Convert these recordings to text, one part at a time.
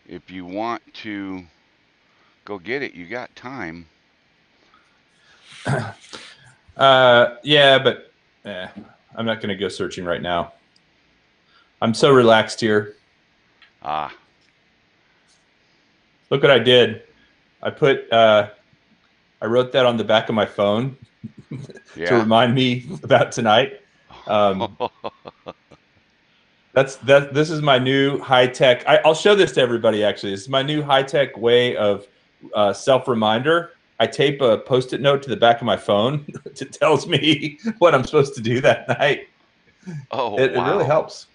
if you want to go get it, you got time. Yeah, but I'm not going to go searching right now. I'm so relaxed here. Ah, Look what I did. I put I wrote that on the back of my phone to yeah. remind me about tonight. Um, This is my new high tech. I'll show this to everybody. Actually, this is my new high tech way of self reminder. I tape a post-it note to the back of my phone that tells me what I'm supposed to do that night. Oh, It really wow. helps.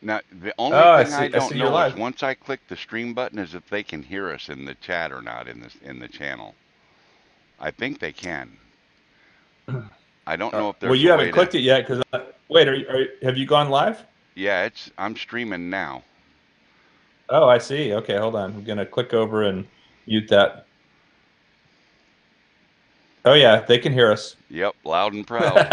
Now, the only Oh, thing I I don't see you're know is live. once I click the stream button is if they can hear us in the chat or not in the channel. I think they can. I don't know if Well, there's you a haven't way to. clicked it yet because wait, have you gone live? Yeah, I'm streaming now. Oh, I see. Okay, hold on. I'm gonna click over and mute that. Oh yeah, they can hear us. Yep, loud and proud.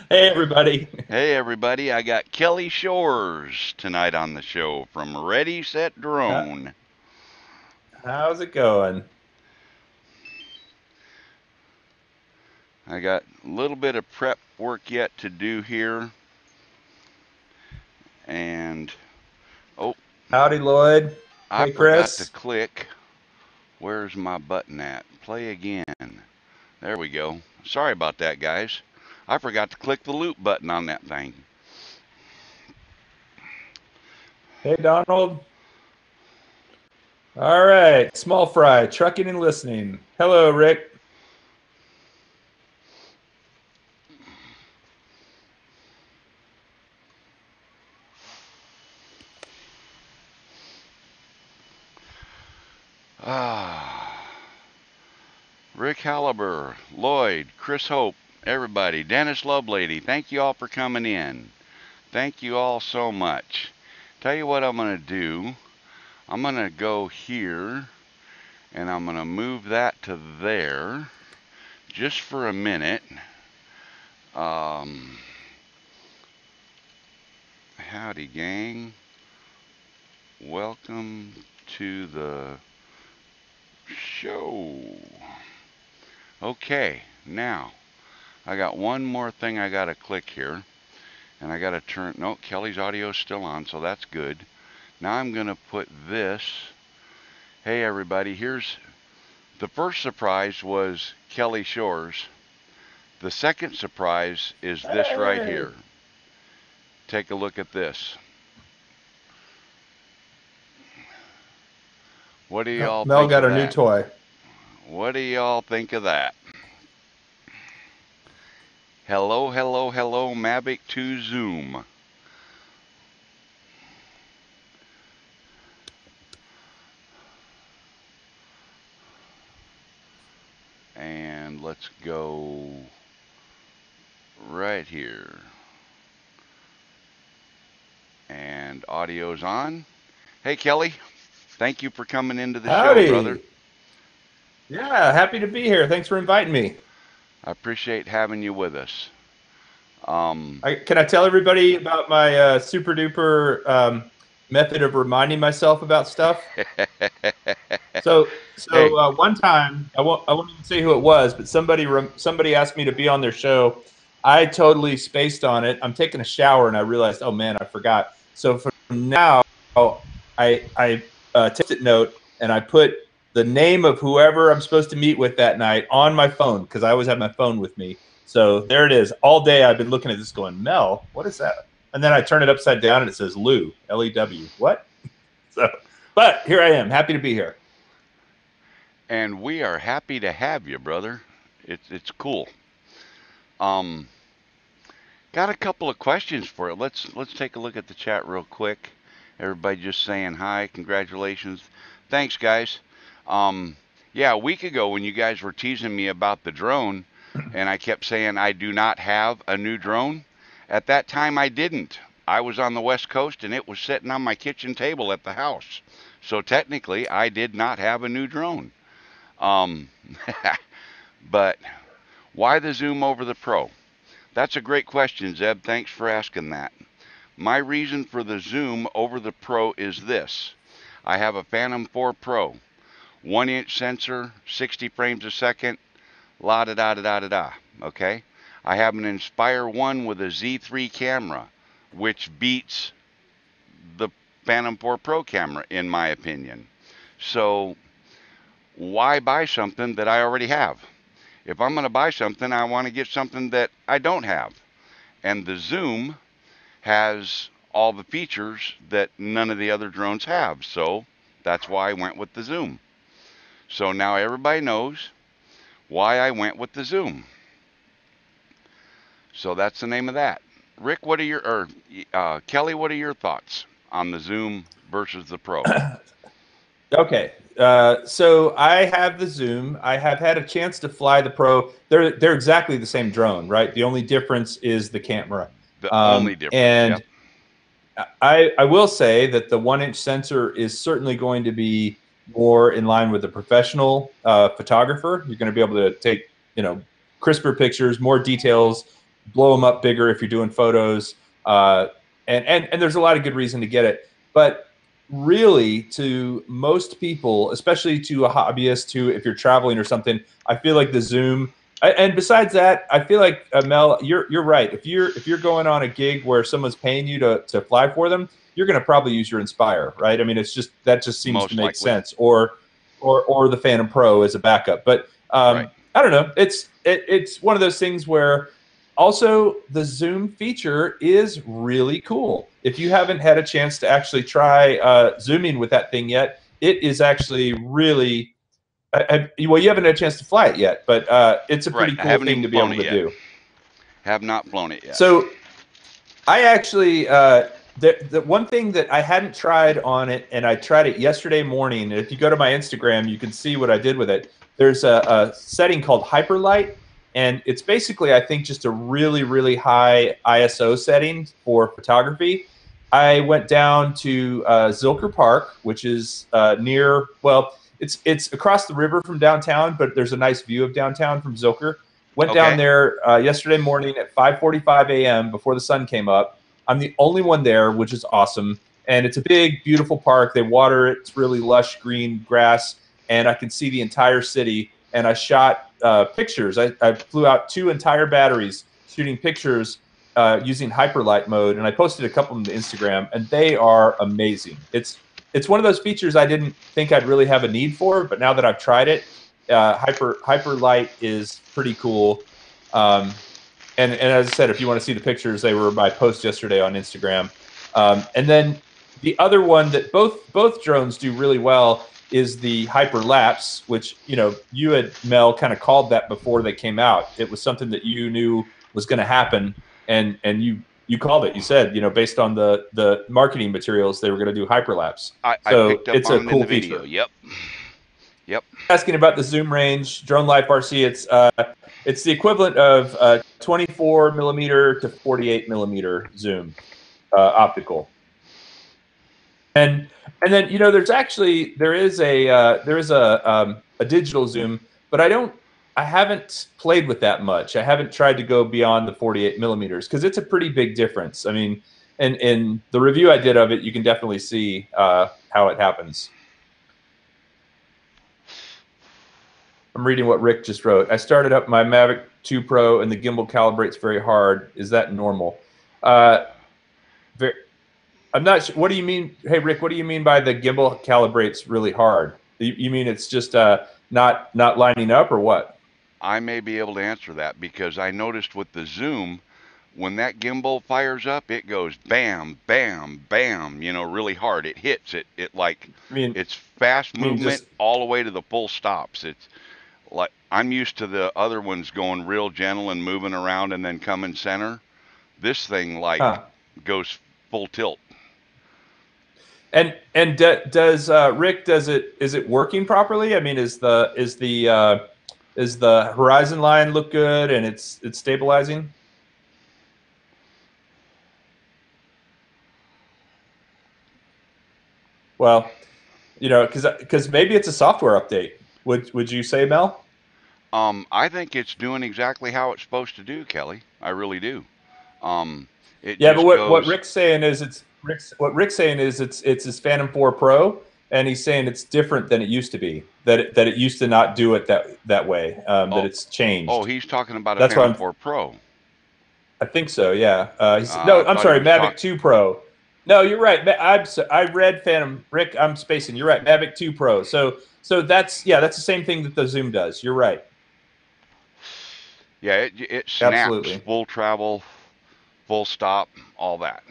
Hey everybody. Hey everybody, I got Kelly Shores tonight on the show from Ready Set Drone. How's it going? I got a little bit of prep work yet to do here. And oh, Howdy, Lloyd. I Hey, forgot to Chris. click. Where's my button at? Play again. There we go. Sorry about that, guys. I forgot to click the loop button on that thing. Hey, Donald. All right. Small fry, trucking and listening. Hello, Rick. Ah, Rick Halliber, Lloyd, Chris Hope, everybody, Dennis Lovelady, thank you all for coming in. Thank you all so much. Tell you what I'm going to do. I'm going to go here and I'm going to move that to there just for a minute. Howdy, gang. Welcome to the show. Okay, now I got one more thing I got to click here. And I got to turn, no, Kelly's audio is still on, so that's good. Now I'm going to put this. Hey, everybody, here's the first surprise was Kelly Shores. The second surprise is this right Hey. here. Take a look at this. What do y'all Mel think got of a new that? toy. What do y'all think of that? Hello, hello, hello, Mavic 2 Zoom. And let's go right here. And audio's on. Hey, Kelly, thank you for coming into the show, brother. Howdy. Yeah, happy to be here. Thanks for inviting me. I appreciate having you with us. Can I tell everybody about my super duper method of reminding myself about stuff? Hey, One time, I won't even say who it was, but somebody asked me to be on their show. I totally spaced on it. I'm taking a shower and I realized, oh man, I forgot. So from now, I take a note and I put the name of whoever I'm supposed to meet with that night on my phone because I always have my phone with me. So there it is. All day I've been looking at this, going, Mel, what is that? And then I turn it upside down and it says Lou, Lew. What? So, but here I am, happy to be here. and we are happy to have you, brother. It's cool. Um, got a couple of questions for it. Let's take a look at the chat real quick. Everybody just saying hi, congratulations, thanks, guys. Yeah, a week ago when you guys were teasing me about the drone, and I kept saying I do not have a new drone. At that time, I didn't. I was on the West Coast and it was sitting on my kitchen table at the house. So technically, I did not have a new drone. Um, but why the Zoom over the Pro? That's a great question, Zeb. Thanks for asking that. My reason for the zoom over the Pro is this. I have a Phantom 4 Pro, 1-inch sensor, 60 frames a second, la da da da da da da. Okay? I have an Inspire 1 with a Z3 camera, which beats the Phantom 4 Pro camera, in my opinion. So, why buy something that I already have? If I'm going to buy something, I want to get something that I don't have. And the zoom has all the features that none of the other drones have. So that's why I went with the zoom. So now everybody knows why I went with the zoom. So that's the name of that. Rick, what are your, or Kelly, what are your thoughts on the zoom versus the Pro? Okay, so I have the Zoom. I have had a chance to fly the Pro. They're exactly the same drone, right? The only difference is the camera. The only difference, and yep. I will say that the 1-inch sensor is certainly going to be more in line with a professional photographer. You're going to be able to take, crisper pictures, more details, blow them up bigger if you're doing photos, and there's a lot of good reason to get it. But really, to most people, especially to a hobbyist, to if you're traveling or something, I feel like the Zoom. And besides that, I feel like Mel, you're right. If you're going on a gig where someone's paying you to fly for them, you're going to probably use your Inspire, right? I mean, that just seems Most to make likely. sense, or the Phantom Pro as a backup. But Right. I don't know. It's one of those things where also the Zoom feature is really cool. If you haven't had a chance to actually try zooming with that thing yet, it is actually really. Well, you haven't had a chance to fly it yet, but it's a pretty Right. I cool haven't thing even to be flown able it to yet. do. Have not flown it yet. So I actually, the one thing that I hadn't tried on it, and I tried it yesterday morning, and if you go to my Instagram, you can see what I did with it. There's a setting called Hyperlight, and it's basically, I think, just a really, really high ISO setting for photography. I went down to Zilker Park, which is near, well, it's across the river from downtown, but there's a nice view of downtown from Zilker. Went down Okay. there yesterday morning at 5:45 a.m. before the sun came up. I'm the only one there, which is awesome. And it's a big, beautiful park. They water it. It's really lush green grass, and I can see the entire city. And I shot pictures. I flew out 2 entire batteries shooting pictures using Hyperlight mode, and I posted a couple of them to Instagram, and they are amazing. It's one of those features I didn't think I'd really have a need for, but now that I've tried it, Hyperlight is pretty cool. And as I said, if you want to see the pictures, they were my post yesterday on Instagram. And then the other one that both drones do really well is the Hyperlapse, which you had, Mel, kind of called that before they came out. It was something that you knew was going to happen, and you called it. You said, based on the marketing materials, they were going to do Hyperlapse. I So picked up it's on a it in cool the video. feature. Yep. Asking about the zoom range, Drone Life RC, it's the equivalent of 24 millimeter to 48 millimeter zoom optical. And then there is a digital zoom, but I haven't played with that much. I haven't tried to go beyond the 48 millimeters because it's a pretty big difference. I mean, in the review I did of it, you can definitely see how it happens. I'm reading what Rick just wrote. I started up my Mavic 2 Pro and the gimbal calibrates very hard. Is that normal? I'm not sure. What do you mean? Hey, Rick, what do you mean by the gimbal calibrates really hard? You mean it's just not lining up, or what? I may be able to answer that because I noticed with the zoom, when that gimbal fires up, it goes bam, bam, bam, really hard. It hits it. It's fast movement all the way to the full stops. It's like I'm used to the other ones going real gentle and moving around and then coming center. This thing goes full tilt. And does Rick, is it working properly? I mean, is the horizon line look good and it's stabilizing? Well, because maybe it's a software update. Would you say, Mel? I think it's doing exactly how it's supposed to do, Kelly. I really do. Um, it Yeah, but just what goes. Rick's saying is Rick's saying is it's his Phantom 4 Pro, and he's saying it's different than it used to be. That it used to not do it that way. That Oh, it's oh, changed. he's talking about a That's why Phantom 4 Pro. I think so. Yeah. I No, I'm thought he sorry, was Mavic talking. 2 Pro. No, you're right. I read Phantom Rick. I'm spacing. You're right. Mavic 2 Pro. So that's the same thing that the Zoom does. You're right. Yeah, it snaps Absolutely. full travel, full stop, all that.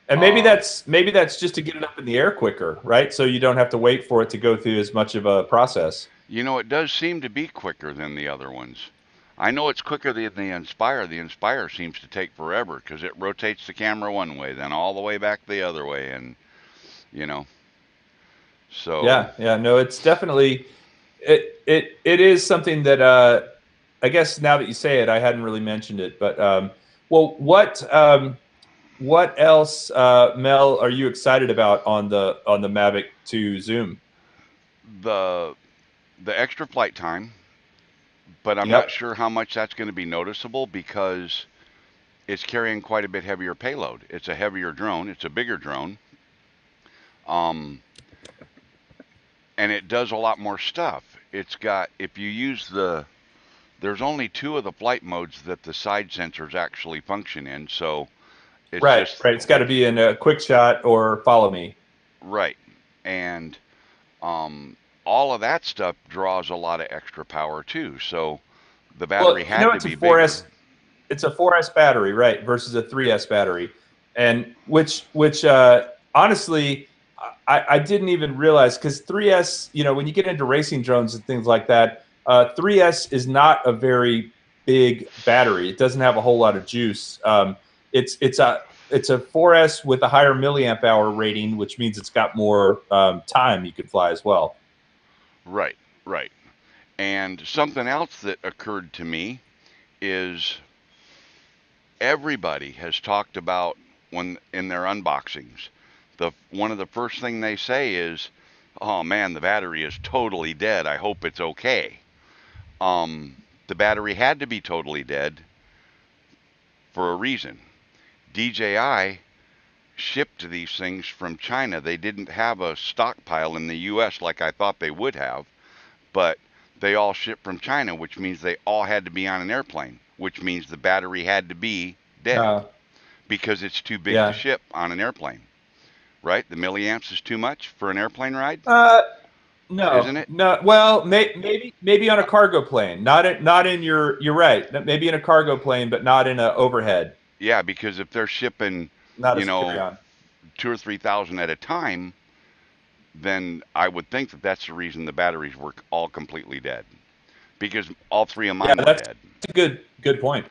And Uh, maybe that's just to get it up in the air quicker, right? So you don't have to wait for it to go through as much of a process. it does seem to be quicker than the other ones. I know it's quicker than the Inspire. The Inspire seems to take forever because it rotates the camera one way, then all the way back the other way, and you know. So, Yeah. No, it's definitely it is something that I guess now that you say it, I hadn't really mentioned it, but well, what else, Mel, are you excited about on the Mavic 2 Zoom? the the extra flight time, but I'm not Yep. sure how much that's going to be noticeable because it's carrying quite a bit heavier payload. It's a heavier drone. It's a bigger drone. Um, and it does a lot more stuff. It's got, if you use there's only two of the flight modes that the side sensors actually function in. So it's Right. just, Right. It's got to be in a quick shot or follow me. right. And um, all of that stuff draws a lot of extra power too. So the battery Well, had to it's a be bigger. 4S. It's a 4S battery, right, versus a 3S battery, and which honestly, I didn't even realize because 3S, when you get into racing drones and things like that, 3S is not a very big battery. It doesn't have a whole lot of juice. It's a 4S with a higher milliamp hour rating, which means it's got more time you can fly as well. Right, right. And something else that occurred to me is everybody has talked about when in their unboxings. The one of the first thing they say is, "Oh man, the battery is totally dead. I hope it's okay." The battery had to be totally dead for a reason. DJI shipped these things from China. They didn't have a stockpile in the US like I thought they would have, but they all shipped from China, which means they all had to be on an airplane, which means the battery had to be dead Uh, because it's too big to yeah. ship on an airplane, right? The milliamps is too much for an airplane ride, Uh, isn't No, it? no. Well, maybe on a cargo plane, not in your. You're right. Maybe in a cargo plane, but not in a overhead, Yeah, because if they're shipping, not you as a carry know, on. 2 or 3 thousand at a time, then I would think that that's the reason the batteries were all completely dead because all three of Yeah, mine were that's dead. a good point.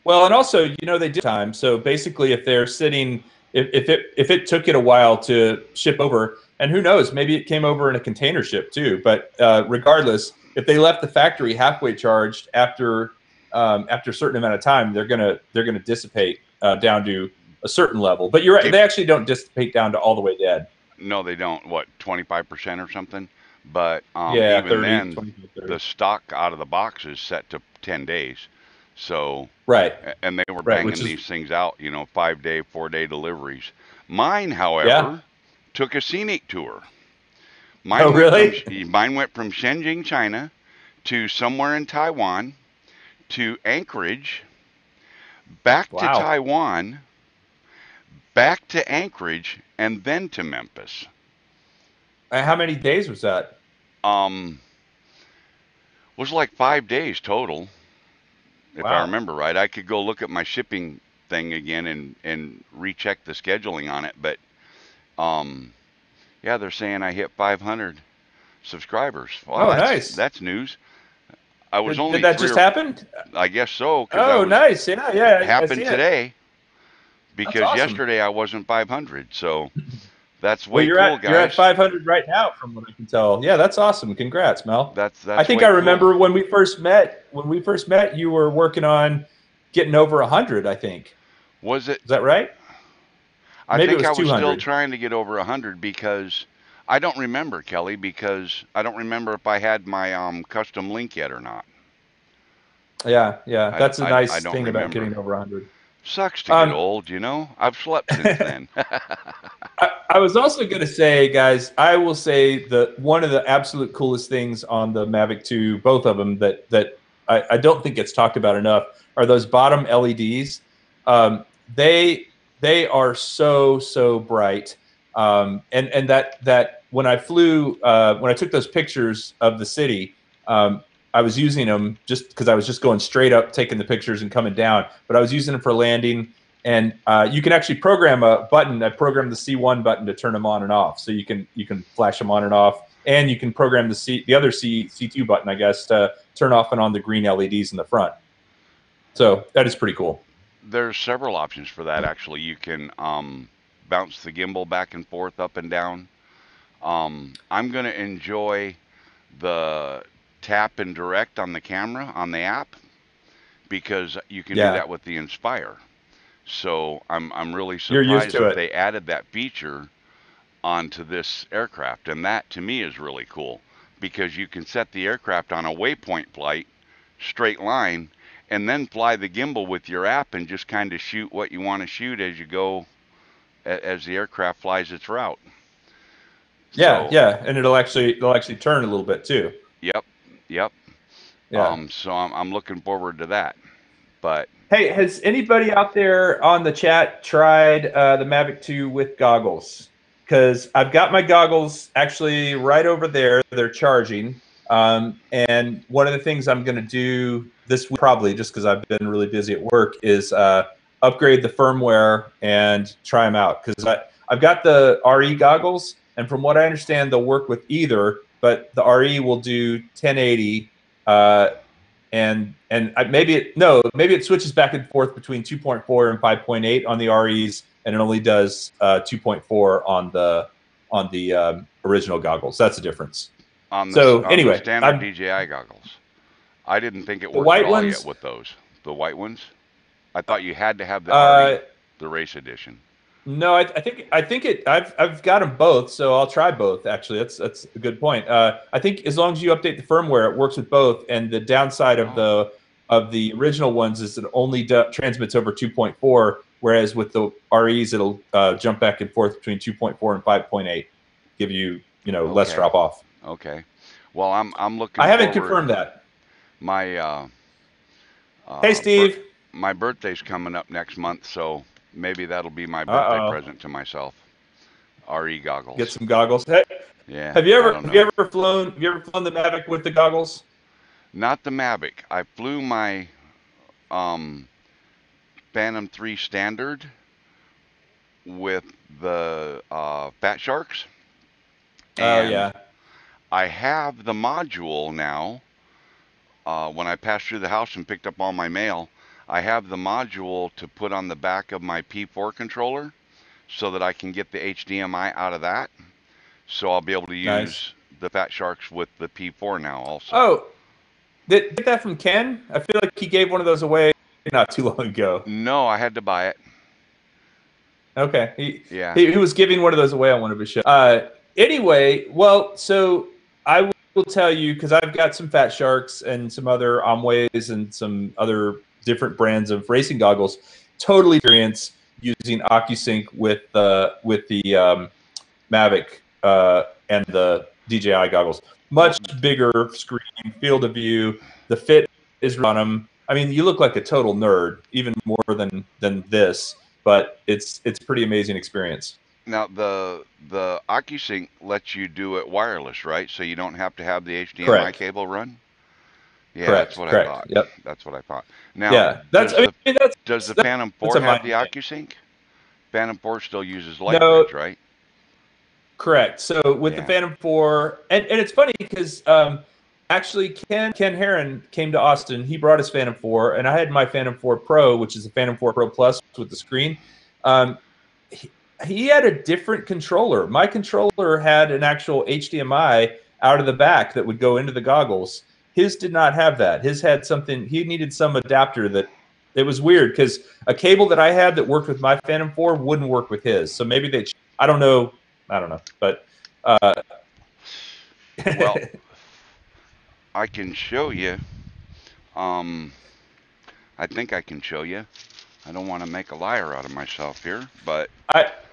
Well, and also, they do time. So basically, if they're sitting, if it took it a while to ship over, and who knows, maybe it came over in a container ship too. But regardless, if they left the factory halfway charged after a certain amount of time, they're gonna dissipate down to a certain level. But you're right; They they actually don't dissipate down to all the way dead. No, they don't. What, 25% or something? But Yeah, even 30, then, 25, the 30. stock out of the box is set to 10 days. So, Right, and they were right. Which banging is these things out, 5-day, 4-day deliveries. Mine, yeah. however, took a scenic tour. Oh, really? Mine went from Shenzhen, China, to somewhere in Taiwan, to Anchorage, back to Wow. Taiwan, back to Anchorage, and then to Memphis. How many days was that? Um, was like 5 days total, if I Wow. remember right. I could go look at my shipping thing again and recheck the scheduling on it, but um, yeah, they're saying I hit 500 subscribers. Well, Oh, that's nice. that's news. I was Did only that three just or happen? I guess so, because I Oh, was nice. Yeah. I see happened it. today That's because awesome. yesterday I wasn't 500. So that's Well, way you're at cool, you're at guys. 500 right now, from what I can tell. Yeah, that's awesome. Congrats, Mel. I That's think I way cool. remember when we first met. When we first met, you were working on getting over 100. I think. Was it? Is that right? I Maybe it think was I was still 200. trying to get over 100 because I don't remember, Kelly, because I don't remember if I had my custom link yet or not. Yeah, yeah. That's a I nice don't thing about remember. getting over 100. Sucks to get Um, old, you know. I've slept since then. I was also going to say, guys, I will say that one of the absolute coolest things on the Mavic 2, both of them, that I don't think gets talked about enough are those bottom LEDs. Um, they they are so bright, and that when I flew when I took those pictures of the city. I was using them just because I was just going straight up, taking the pictures and coming down. But I was using them for landing, and you can actually program a button. I programmed the C1 button to turn them on and off, so you can flash them on and off, and you can program the other C2 button, I guess, to turn off and on the green LEDs in the front. So that is pretty cool. There's several options for that actually. You can bounce the gimbal back and forth, up and down. I'm gonna enjoy the tap and direct on the camera on the app because you can do Yeah, that with the Inspire. So I'm really you're used surprised to that it. they added that feature onto this aircraft, and that to me is really cool because you can set the aircraft on a waypoint flight, straight line, and then fly the gimbal with your app and just kind of shoot what you want to shoot as you go as the aircraft flies its route. Yeah, So, yeah, and it'll actually turn a little bit too. yep, yep. Yeah. So I'm looking forward to that. But Hey, has anybody out there on the chat tried the Mavic 2 with goggles? Because I've got my goggles actually right over there. They're charging. And one of the things I'm going to do this week, probably just because I've been really busy at work, is upgrade the firmware and try them out. Because I've got the RE goggles, and from what I understand, they'll work with either, but the RE will do 1080 and maybe it switches back and forth between 2.4 and 5.8 on the REs, and it only does 2.4 on the original goggles. That's the difference. So on the anyway, standard DJI goggles, I didn't think it the worked at white all yet ones. with those. The white ones. I thought you had to have the Uh, RE, the race edition. no, I think it. I've got them both, so I'll try both. Actually, that's a good point. I think as long as you update the firmware, it works with both. And the downside Oh, of the original ones is it only transmits over 2.4, whereas with the REs, it'll jump back and forth between 2.4 and 5.8, give you less okay, drop off. okay. Well, I'm I looking haven't forward. confirmed that. My Hey, uh, bir- Steve. my birthday's coming up next month, so maybe that'll be my birthday Uh oh. present to myself. RE Get goggles. some goggles. Hey, Yeah, have you I ever don't know. flown the Mavic with the goggles? Not the Mavic. I flew my um, Phantom 3 Standard with the Fat Sharks, Oh and yeah. I have the module now. When I passed through the house and picked up all my mail, I have the module to put on the back of my P4 controller so that I can get the HDMI out of that. So I'll be able to Nice. use the Fat Sharks with the P4 now also. Oh, did you get that from Ken? I feel like he gave one of those away not too long ago. No, I had to buy it. Okay, Yeah. he was giving one of those away on one of his shows. Anyway, well, so I will tell you because I've got some Fat Sharks and some other Amways and some other different brands of racing goggles. Totally experience using OcuSync with the Mavic and the DJI goggles. Well, Much bigger screen, field of view. The fit is on them. I mean, you look like a total nerd, even more than this. But it's pretty amazing experience. now the OcuSync lets you do it wireless, right? So you don't have to have the HDMI Correct. cable run. Yeah, that's Correct. what I Correct. thought. Yep. That's what I thought. Now, Yeah. That's. I mean, does the that's Phantom that's 4 a have minor the thing. OcuSync? Phantom 4 still uses No. LightBridge, right? Correct. So with the Yeah. Phantom 4, and it's funny because actually Ken Heron came to Austin. He brought his Phantom 4, and I had my Phantom 4 Pro, which is a Phantom 4 Pro Plus with the screen. Um, he had a different controller. My controller had an actual HDMI out of the back that would go into the goggles. His did not have that. His had something. He needed some adapter that. It was weird because a cable that I had that worked with my Phantom 4 wouldn't work with his. So maybe they. I don't know. I don't know, but Well, I can show you. Um, I think I can show you. I don't want to make a liar out of myself here, but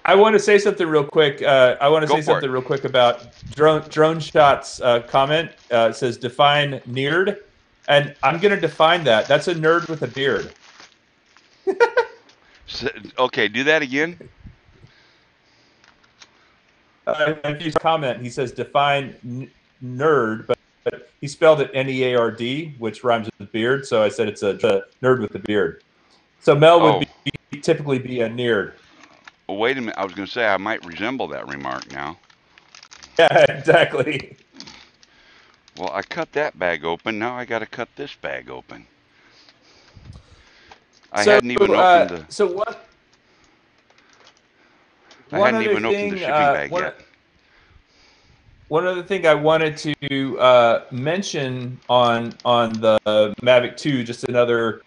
I want to say something real quick. I want to go say for it. something real quick about drone shots comment. It says define nerd, and I'm going to define that. That's a nerd with a beard. So, okay, do that again. If you comment, he says define nerd, but he spelled it Neard, which rhymes with beard. So I said it's a nerd with a beard. So Mel would Oh, typically be a nerd. well, wait a minute. I was going to say I might resemble that remark now. Yeah, exactly. Well, I cut that bag open. Now I got to cut this bag open. I hadn't even opened the. So what? I One hadn't other even opened the thing. shipping bag yet. One other thing I wanted to mention on the Mavic 2, just another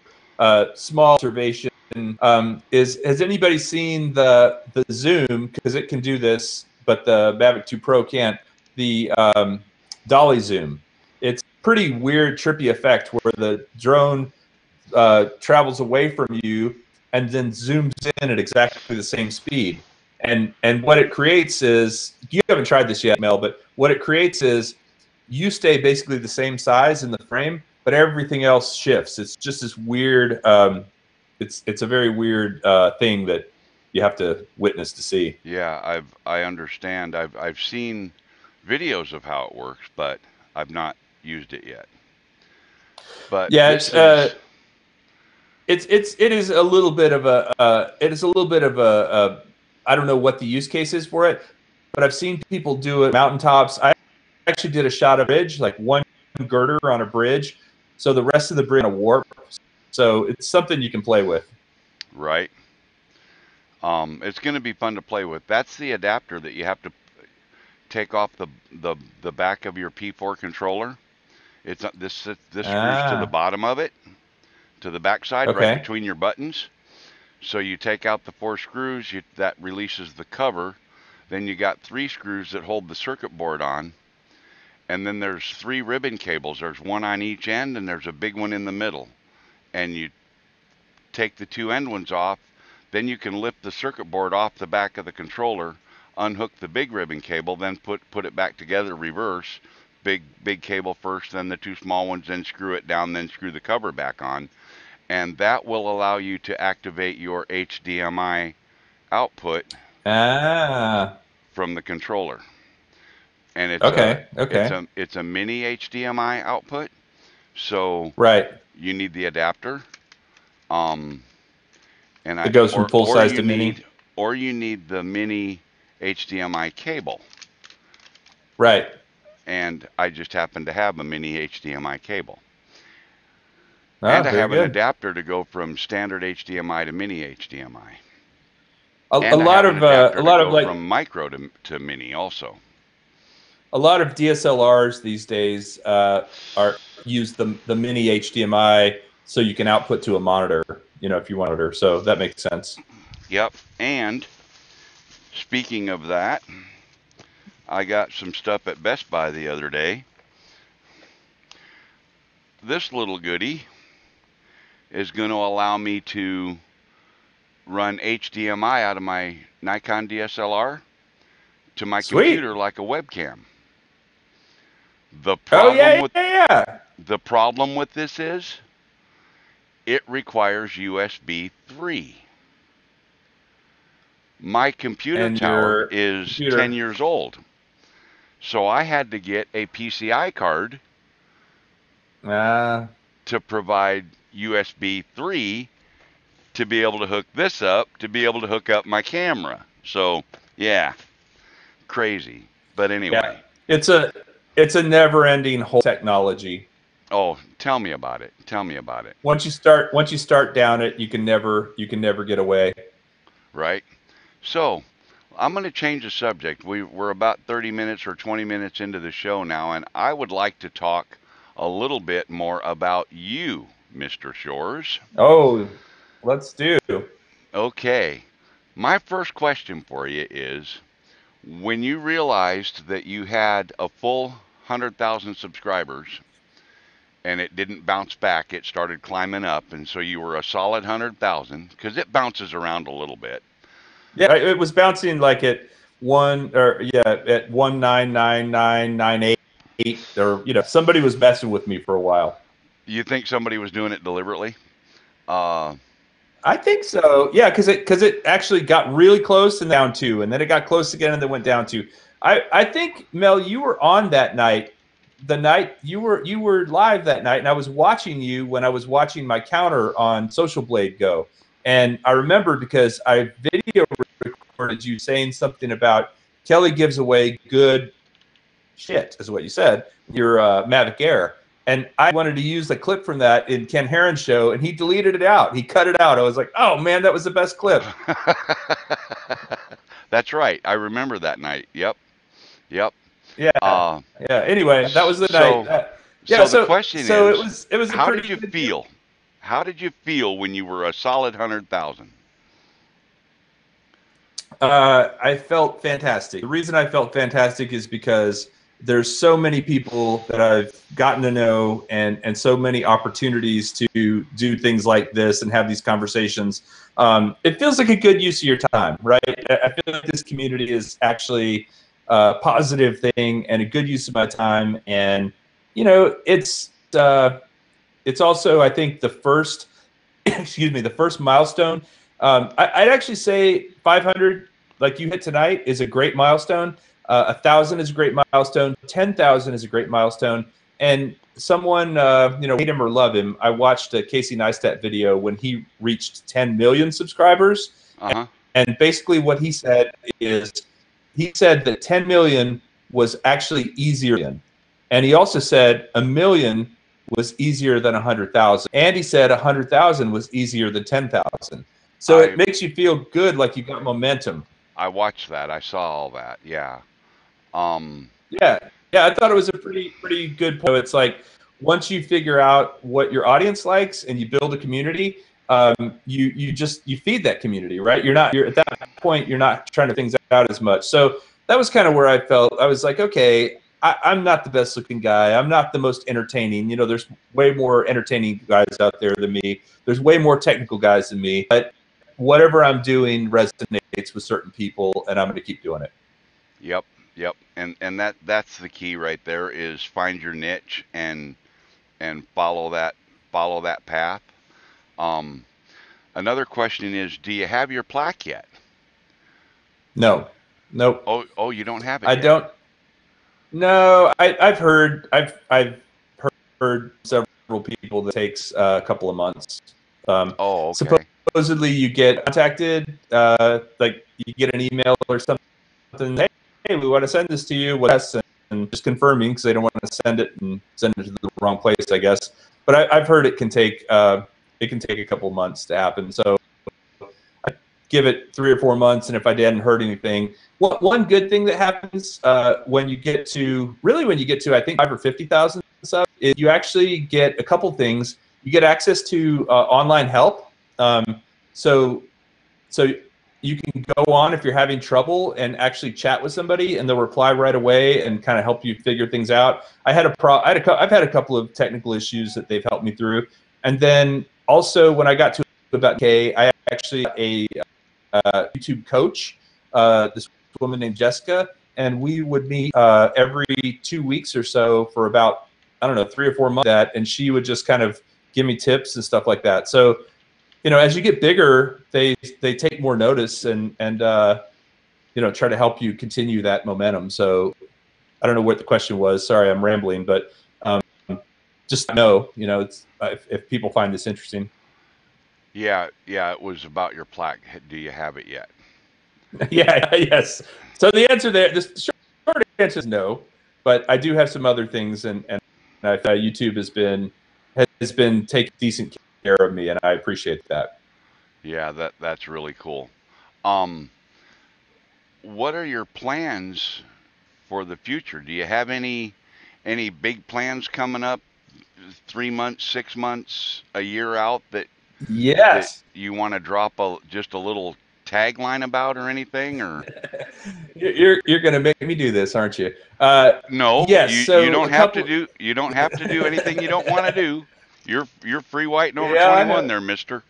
small observation, is has anybody seen the zoom, because it can do this, but the Mavic 2 Pro can't, the dolly zoom. It's pretty weird, trippy effect where the drone travels away from you and then zooms in at exactly the same speed. And what it creates is, you haven't tried this yet, Mel, but what it creates is you stay basically the same size in the frame, but everything else shifts. It's just this weird. It's a very weird thing that you have to witness to see. Yeah, I understand. I've seen videos of how it works, but I've not used it yet. But Yeah, this is it is a little bit of a I don't know what the use case is for it, but I've seen people do it mountaintops. I actually did a shot of bridge, like one girder on a bridge, so the rest of the bridge on a warp. So it's something you can play with. right. It's going to be fun to play with. That's the adapter that you have to take off the back of your P4 controller. It's this screws to the bottom of it, to the back side, right Okay. between your buttons. So you take out the 4 screws, that releases the cover. Then you got 3 screws that hold the circuit board on. And then there's 3 ribbon cables. There's one on each end and there's a big one in the middle. And you take the 2 end ones off. Then you can lift the circuit board off the back of the controller, unhook the big ribbon cable, then put it back together reverse. Big cable first, then the 2 small ones, then screw it down, then screw the cover back on. And that will allow you to activate your HDMI output from the controller. And it's a mini HDMI output, so right. you need the adapter. It goes from full size to mini. Or you need the mini HDMI cable. Right. And I just happen to have a mini HDMI cable. And I have an adapter to go from standard HDMI to mini HDMI. A lot of from micro to mini also. A lot of DSLRs these days use the mini HDMI so you can output to a monitor, if you want it. So that makes sense. Yep. And speaking of that, I got some stuff at Best Buy the other day. This little goodie is going to allow me to run HDMI out of my Nikon DSLR to my computer like a webcam. The problem with this is it requires USB 3. My computer tower is 10 years old. So I had to get a PCI card to provide USB 3 to be able to hook this up, to be able to hook up my camera. So, yeah, crazy. But anyway. Yeah. It's a never-ending whole technology. Oh, tell me about it. Tell me about it. Once you start down it, you can never get away. Right. So, I'm going to change the subject. We're about 30 minutes or 20 minutes into the show now, and I would like to talk a little bit more about you, Mr. Shores. Oh, let's do. Okay. My first question for you is, when you realized that you had a full 100,000 subscribers and it didn't bounce back. It started climbing up, and so you were a solid 100,000 because it bounces around a little bit. Yeah, it was bouncing like at at 1999998, or somebody was messing with me for a while. You think somebody was doing it deliberately? Uh, I think so. Yeah, because it actually got really close and down two, and then it got close again and then went down two. I think, Mel, you were on that night. The night you were live that night, and I was watching you when I was watching my counter on Social Blade Go, and I remember because I video recorded you saying something about Kelly gives away good shit, is what you said, your Mavic Air. And I wanted to use the clip from that in Ken Heron's show, and he deleted it out. He cut it out. I was like, oh, man, that was the best clip. that's right. I remember that night. Yep. Yep. Yeah. Uh, Yeah. Anyway, that was the so, night. so the question so is, it was a how pretty did you good feel? How did you feel when you were a solid 100,000? I felt fantastic. The reason I felt fantastic is because there's so many people that I've gotten to know, and so many opportunities to do things like this and have these conversations. It feels like a good use of your time, right? I feel like this community is actually a positive thing and a good use of my time. And it's also, I think, the first excuse me, the first milestone. I'd actually say 500, like you hit tonight, is a great milestone. 1,000 is a great milestone. 10,000 is a great milestone. And someone, hate him or love him, I watched a Casey Neistat video when he reached 10 million subscribers. Uh-huh. And basically what he said is, he said that 10 million was actually easier. And he also said a million was easier than 100,000. And he said 100,000 was easier than 10,000. So it makes you feel good, like you got momentum. I watched that. I saw all that. Yeah. Yeah. I thought it was a pretty good point. It's like, once you figure out what your audience likes and you build a community, you feed that community, right? You're at that point, you're not trying to things out as much. So that was kind of where I felt. I was like, okay, I'm not the best looking guy. I'm not the most entertaining. There's way more entertaining guys out there than me. There's way more technical guys than me. But whatever I'm doing resonates with certain people, and I'm going to keep doing it. Yep. And that's the key right there, is find your niche and follow that path. Another question is, do you have your plaque yet? No. Nope. Oh, you don't have it I yet. don't. No, I've heard several people that takes a couple of months. Oh, okay. Supposedly you get contacted, like you get an email or something. Hey, we want to send this to you. And just confirming, because they don't want to send it to the wrong place, I guess. But I've heard it can take a couple of months to happen. So I give it 3 or 4 months, and if I hadn't heard anything. One good thing that happens when you get to I think 5 or 50,000 subs, is you actually get a couple things. You get access to online help. So you can go on if you're having trouble and actually chat with somebody, and they'll reply right away and kind of help you figure things out. I've had a couple of technical issues that they've helped me through, and then also when I got to about K, I actually got a YouTube coach. This woman named Jessica, and we would meet every 2 weeks or so for about, I don't know, 3 or 4 months. And she would just kind of give me tips and stuff like that. So, as you get bigger, they take more notice and try to help you continue that momentum. So, I don't know what the question was. Sorry, I'm rambling, but just know, it's if people find this interesting. Yeah, it was about your plaque. Do you have it yet? Yes. So the answer there, the short answer is no, but I do have some other things, and YouTube has been taking decent care of me, and I appreciate that. Yeah, that's really cool. What are your plans for the future? Do you have any big plans coming up, 3 months, 6 months, a year out, that Yes. you want to drop just a little tagline about or anything? Or You're gonna make me do this, aren't you? no, Yes. you So don't a have to couple. do anything you don't want to do. You're free white and over Yeah, I 21 know. there, mister.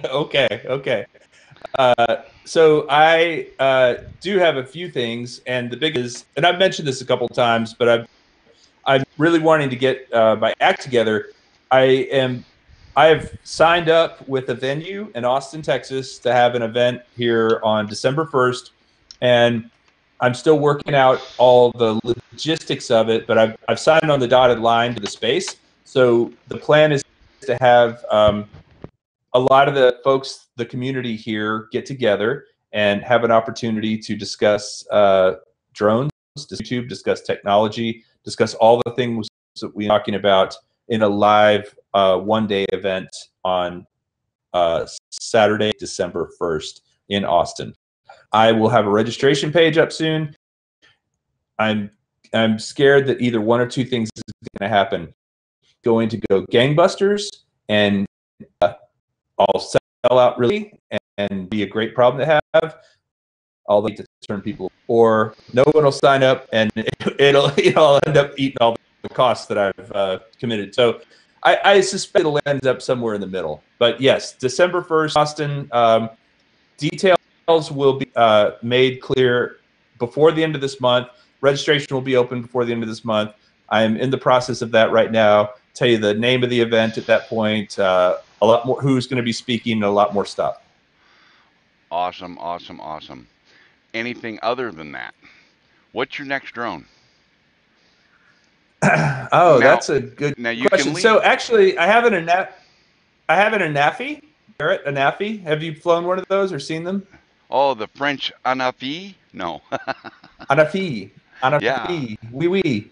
Okay. Okay. So I do have a few things, and the big is, and I've mentioned this a couple times, but I'm really wanting to get my act together. I have signed up with a venue in Austin, Texas, to have an event here on December 1st, and I'm still working out all the logistics of it. But I've signed on the dotted line to the space. So the plan is to have a lot of the folks, the community here, get together and have an opportunity to discuss drones, YouTube, discuss technology, discuss all the things that we're talking about in a live one-day event on Saturday, December 1st in Austin. I will have a registration page up soon. I'm scared that either one or two things is going to happen. Going to go gangbusters, and I'll sell out really and be a great problem to have. I'll like to turn people, or no one will sign up, and I'll end up eating all the costs that I've committed. So I suspect it'll end up somewhere in the middle. But yes, December 1st, Austin. Details will be made clear before the end of this month. Registration will be open before the end of this month. I'm in the process of that right now. Tell you the name of the event at that point, a lot more, who's going to be speaking, and a lot more stuff. Awesome, awesome, awesome. Anything other than that? What's your next drone? Oh, Now, that's a good now you can question. leave. So actually, I have an Anafi. Garrett, Anafi. Have you flown one of those or seen them? Oh, the French Anafi? No. Anafi. Yeah. Anafi. Oui, oui.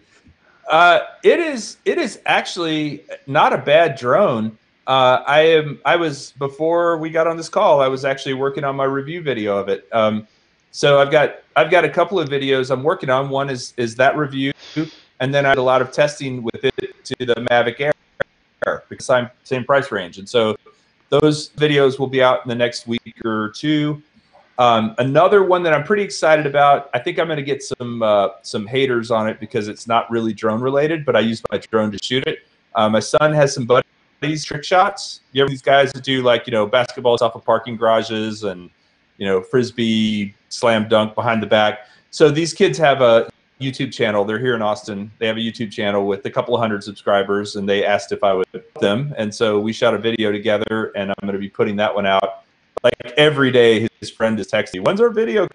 It is actually not a bad drone. I was, before we got on this call, I was actually working on my review video of it. So I've got a couple of videos I'm working on. One is that review, and then I had a lot of testing with it to the Mavic Air, because I'm same price range, and so those videos will be out in the next week or two. Another one that I'm pretty excited about, I think I'm going to get some haters on it because it's not really drone related, but I use my drone to shoot it. My son has some buddies trick shots. You have these guys that do, like, basketballs off of parking garages, and frisbee slam dunk behind the back. So these kids have a YouTube channel. They're here in Austin. They have a YouTube channel with a couple of hundred subscribers, and they asked if I would help them. And so we shot a video together, and I'm going to be putting that one out. Like every day, his friend is texting me, "When's our video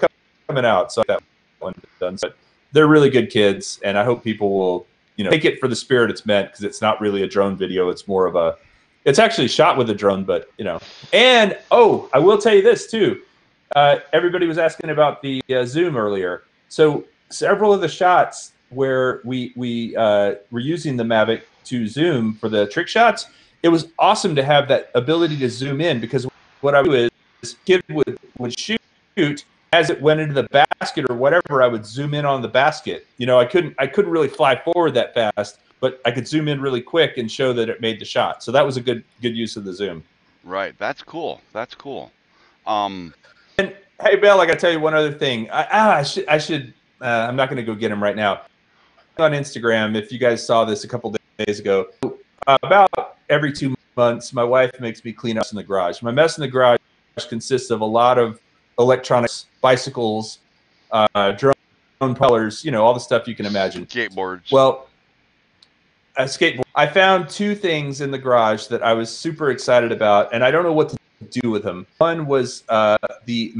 coming out?" So that one done. But they're really good kids, and I hope people will, take it for the spirit it's meant, because it's not really a drone video. It's more of a, it's actually shot with a drone, but And I will tell you this too. Everybody was asking about the zoom earlier. So several of the shots where we were using the Mavic to zoom for the trick shots, it was awesome to have that ability to zoom in, because what I would do is kid would shoot as it went into the basket or whatever. I would zoom in on the basket. I couldn't really fly forward that fast, but I could zoom in really quick and show that it made the shot. So that was a good use of the zoom. Right. That's cool. That's cool. And hey, Bill, I got to tell you one other thing. I should. I'm not going to go get him right now. On Instagram, if you guys saw this a couple days ago, about every 2 months, my wife makes me clean up in the garage. My mess in the garage consists of a lot of electronics, bicycles, drone propellers, all the stuff you can imagine. Skateboards. Well, a skateboard. I found two things in the garage that I was super excited about, and I don't know what to do with them. One was the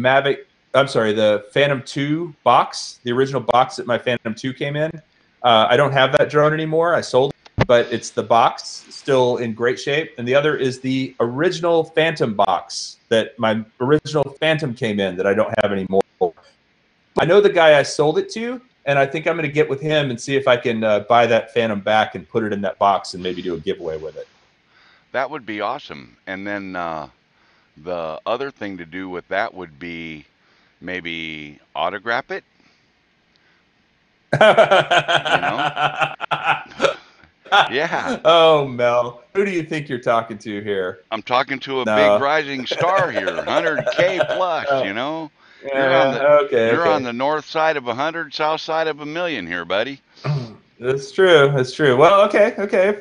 Phantom 2 box, the original box that my Phantom 2 came in. I don't have that drone anymore. I sold it, but it's the box, still in great shape. And the other is the original Phantom box that my original Phantom came in that I don't have anymore. I know the guy I sold it to, and I think I'm going to get with him and see if I can buy that Phantom back and put it in that box and maybe do a giveaway with it. That would be awesome. And then the other thing to do with that would be maybe autograph it. Yeah. Oh, Mel, who do you think you're talking to here? I'm talking to a big No. rising star here, 100K plus, Oh, you know. yeah, okay, You're on okay. the north side of 100, south side of a million here, buddy. That's true. That's true. Well, okay, okay.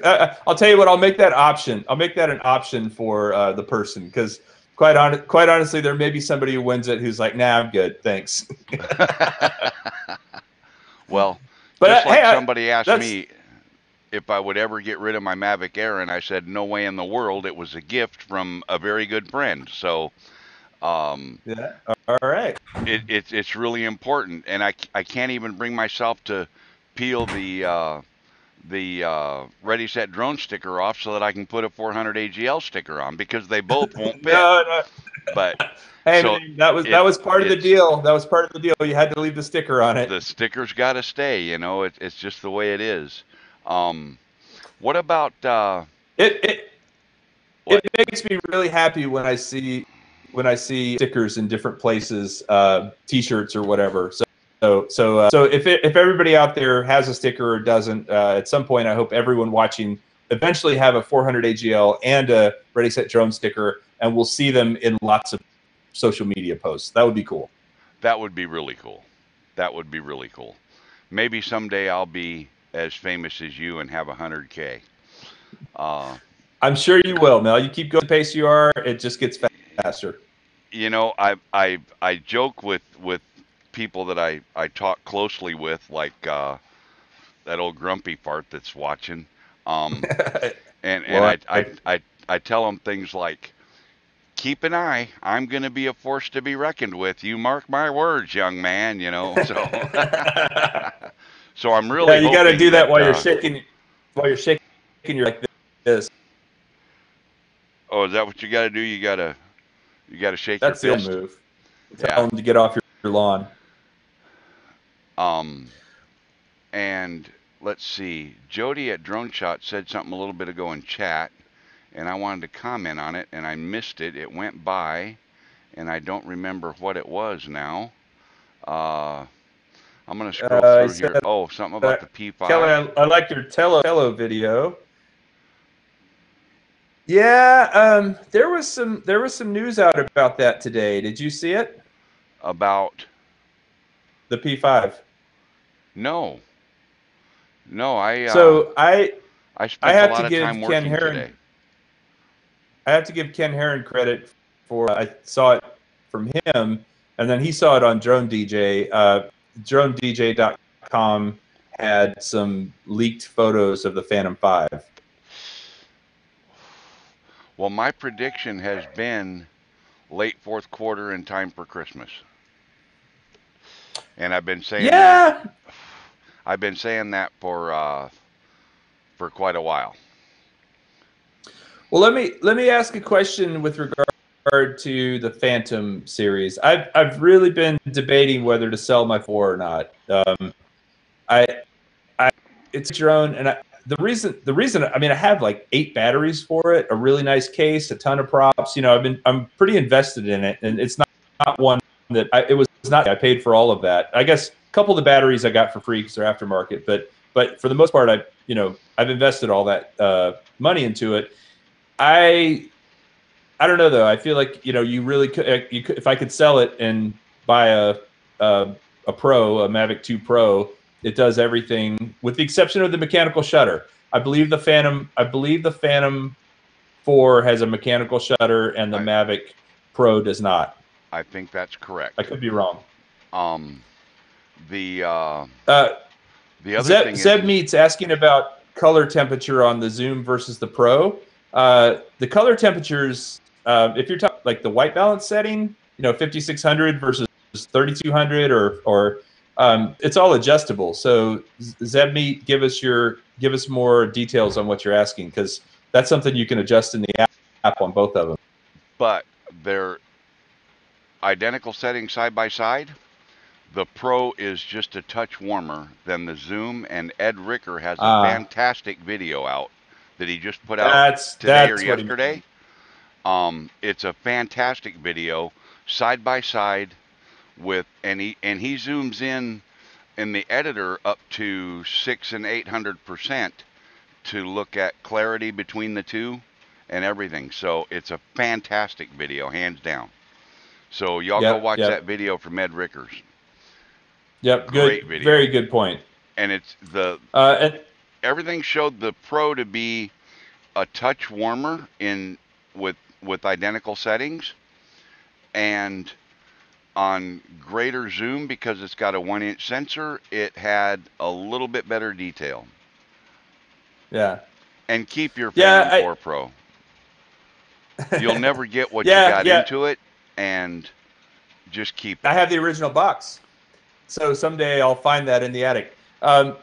I'll tell you what. I'll make that option. I'll make that an option for the person because quite honestly, there may be somebody who wins it who's like, "Nah, I'm good, thanks." Well, But just like hey, somebody asked that's me if I would ever get rid of my Mavic Air, and I said no way in the world. It was a gift from a very good friend. So yeah. All right. it's really important, and I can't even bring myself to peel the Ready Set Drone sticker off so that I can put a 400 AGL sticker on because they both won't fit. No, no. But Hey, so man, that it was part of the it's deal. That was part of the deal. You had to leave the sticker on it. the sticker's got to stay. You know, it's just the way it is. Um, what about It it it what? makes me really happy when I see stickers in different places, T-shirts or whatever. So if everybody out there has a sticker or doesn't, at some point, I hope everyone watching eventually have a 400 AGL and a Ready Set Drone sticker, and we'll see them in lots of social media posts. That would be cool. That would be really cool. That would be really cool. Maybe someday I'll be as famous as you and have 100K. Uh, I'm sure you will, Mel. You keep going the pace you are, it just gets faster. you know, I joke with people that I talk closely with, like that old grumpy fart that's watching. Um, and Well, I tell them things like, keep an eye. I'm going to be a force to be reckoned with. You mark my words, young man. You know, so so I'm yeah, really you got to hoping do that that. while you're shaking. You're like this. Oh, is that what you got to do? You got to shake your That's the old fist. move. Yeah. Tell them to get off your lawn. Um, and let's see. Jody at Drone Shot said something a little bit ago in chat, and I wanted to comment on it, and I missed it. It went by, and I don't remember what it was now. Uh, I'm gonna scroll He through here. said, Oh, something uh, about the Kelly, P5. I like your Tello video. Yeah, there was some news out about that today. Did you see it? About The P5. no, no. So I I spent a have lot to of give time Ken working Herron today. I have to give Ken Herron credit for I saw it from him, and then he saw it on Drone DJ. DroneDJ.com had some leaked photos of the Phantom 5. Well, my prediction has been late fourth quarter in time for Christmas, and I've been saying that. Yeah. I've been saying that for quite a while. Well, let me ask a question with regard to the Phantom series. I've really been debating whether to sell my 4 or not. I it's a drone, and the reason I mean I have like 8 batteries for it, a really nice case, a ton of props. You know, I'm pretty invested in it, and it's not one that it was not. I paid for all of that. I guess a couple of the batteries I got for free because they're aftermarket, but for the most part, I've invested all that money into it. I don't know though. I feel like you really could, if I could sell it and buy a Pro, a Mavic 2 Pro. It does everything with the exception of the mechanical shutter. I believe the Phantom 4 has a mechanical shutter, and the I Mavic Pro does not. I think that's I correct. could be wrong. Um, the uh, Uh, the other thing Zeb is Meats asking about color temperature on the Zoom versus the Pro. The color temperatures, if you're talking like the white balance setting, 5600 versus 3200, or it's all adjustable. So Zeb Meat, give us more details on what you're asking, because that's something you can adjust in the app on both of them. but they're identical settings side by side. The Pro is just a touch warmer than the Zoom, and Ed Ricker has a fantastic video out that he just put out today or That's what he yesterday. meant. It's a fantastic video, side by side with, and he zooms in the editor up to 600 and 800%, to look at clarity between the two and everything. So it's a fantastic video, hands down. So y'all go watch that video from Ed Rickers. Yep, Great good, video. very good point. And it's everything showed the Pro to be a touch warmer with identical settings, and on greater zoom, because it's got a 1-inch sensor, it had a little bit better detail. Yeah. And keep your Phantom 4 Pro. You'll never get what you got into it, and just keep it. I have the original box, so someday I'll find that in the attic.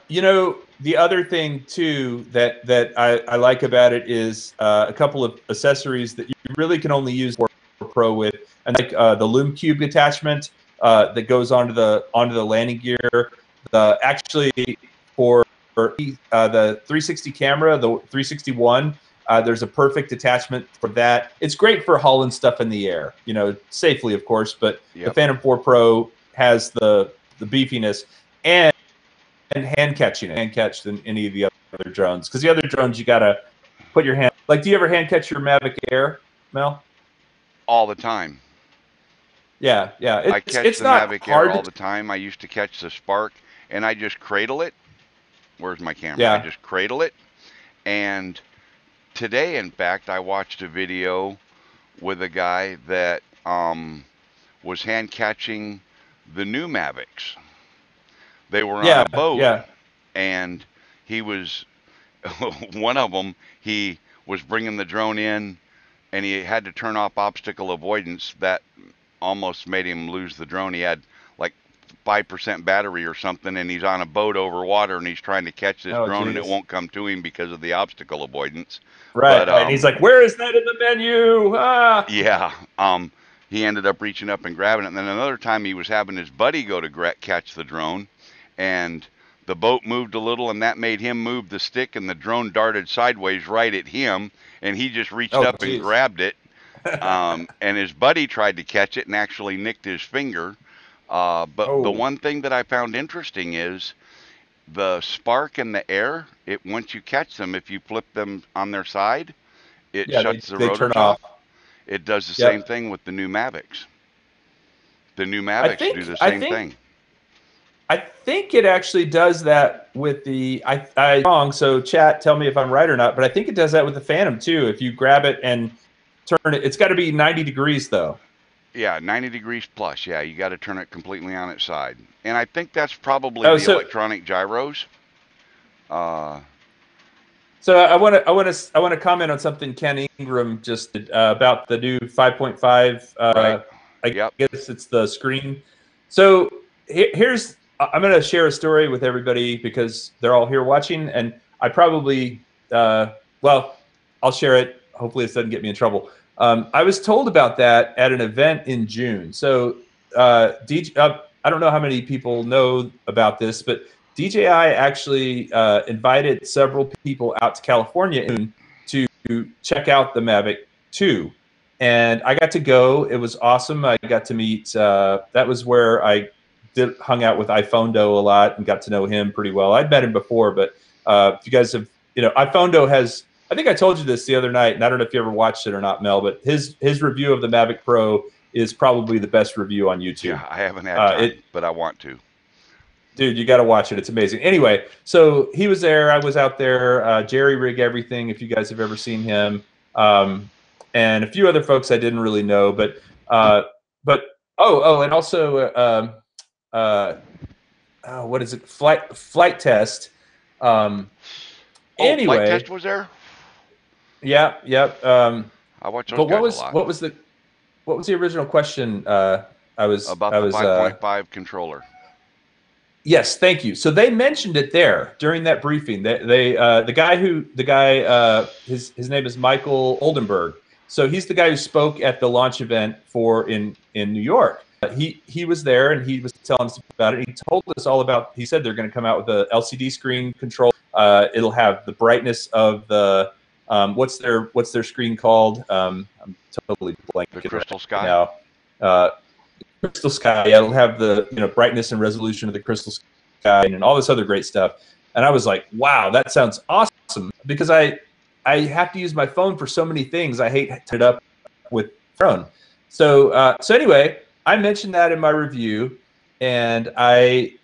You know, the other thing too that I like about it is a couple of accessories that you really can only use Pro with, and like the Lume Cube attachment that goes onto the landing gear. Actually for the 360 camera, the 361. There's a perfect attachment for that. It's great for hauling stuff in the air, you know, safely, of course. But the Phantom 4 Pro has the beefiness and hand catch than any of the other drones. Because the other drones, you gotta put your hand. Like, do you ever hand catch your Mavic Air, Mel? All the time. Yeah. I catch the Mavic Air all the time. I used to catch the Spark, and I just cradle it. Where's my camera? Yeah. I just cradle it, and today, in fact, I watched a video with a guy that was hand catching the new Mavics. They were on a boat, and he was one of them. He was bringing the drone in, and he had to turn off obstacle avoidance. That almost made him lose the drone. He had like 5% battery or something, and he's on a boat over water, and he's trying to catch this drone, and it won't come to him because of the obstacle avoidance. Right. And he's like, "Where is that in the menu?" Ah. Yeah. He ended up reaching up and grabbing it. And then another time he was having his buddy go to catch the drone, and the boat moved a little, and that made him move the stick, and the drone darted sideways right at him, and he just reached up and grabbed it. And his buddy tried to catch it and actually nicked his finger. But the one thing that I found interesting is the Spark and the Air. Once you catch them, if you flip them on their side, it shuts the rotors off. It does the same thing with the new Mavics. The new Mavics do the same thing. I think it actually does that with the. I'm wrong, so chat, tell me if I'm right or not. But I think it does that with the Phantom too. If you grab it and turn it, it's got to be 90 degrees though. Yeah, 90 degrees plus. Yeah, you got to turn it completely on its side. And I think that's probably the electronic gyros. So I want to comment on something Ken Ingram just did, about the new 5.5. Right. I guess it's the screen. So I'm going to share a story with everybody because they're all here watching, and I probably I'll share it. Hopefully, this doesn't get me in trouble. I was told about that at an event in June. So I don't know how many people know about this, but DJI actually invited several people out to California to check out the Mavic 2. And I got to go. It was awesome. I got to meet, that was where I hung out with iPhonedo a lot and got to know him pretty well. I'd met him before, but if you guys have, iPhonedo has, I think I told you this the other night, and I don't know if you ever watched it or not, Mel, but his review of the Mavic Pro is probably the best review on YouTube. Yeah, I haven't had time, but I want to. Dude, you got to watch it. It's amazing. Anyway, so he was there. I was out there. Jerry Rig Everything, if you guys have ever seen him. And a few other folks I didn't really know. And also, what is it? Flight Test. Anyway. Flight Test was there? Yeah, yep. I watched those guys a lot. What was the original question? About the 5.5 controller. Yes, thank you. So they mentioned it there during that briefing. His name is Michael Oldenburg. So he's the guy who spoke at the launch event in New York. He was there and he was telling us about it. He told us all about. He said they're going to come out with a LCD screen control. It'll have the brightness of the what's their screen called? I'm totally blanking. The Crystal Sky. Now. Crystal Sky. Yeah, it'll have the brightness and resolution of the Crystal Sky and all this other great stuff. And I was like, wow, that sounds awesome, because I have to use my phone for so many things. I hate to it up with phone. So anyway, I mentioned that in my review, and I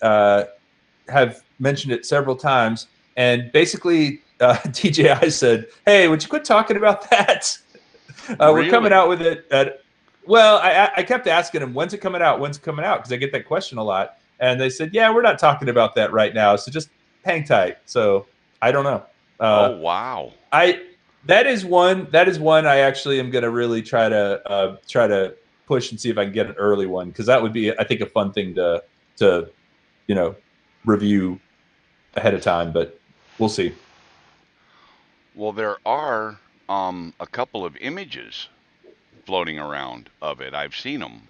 have mentioned it several times. And basically, DJI said, "Hey, would you quit talking about that? We're coming Really? out with it at." Well, I kept asking them, "When's it coming out? When's it coming out?" Because I get that question a lot, and they said, "Yeah, we're not talking about that right now. So just hang tight." So I don't know. Oh, wow. That is one I actually am going to really try to push and see if I can get an early one, because that would be, I think, a fun thing to review ahead of time, but we'll see. Well, there are a couple of images floating around of it. I've seen them.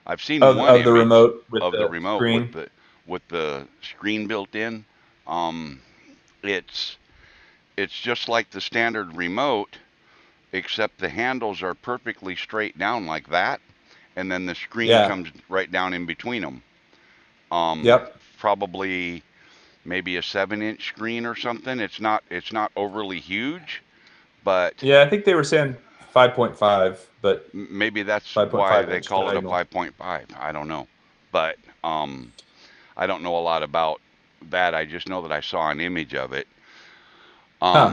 I've seen one Of the image remote with of the the remote screen. with the screen built in. Um, it's just like the standard remote, except the handles are perfectly straight down like that, and then the screen Yeah. comes right down in between them. Yep. Probably maybe a 7-inch screen or something. It's not overly huge, but Yeah, I think they were saying 5.5, but maybe that's why 5.5 they inch call it a diagonal. 5.5. I don't know, but I don't know a lot about that. I just know that I saw an image of it. Huh.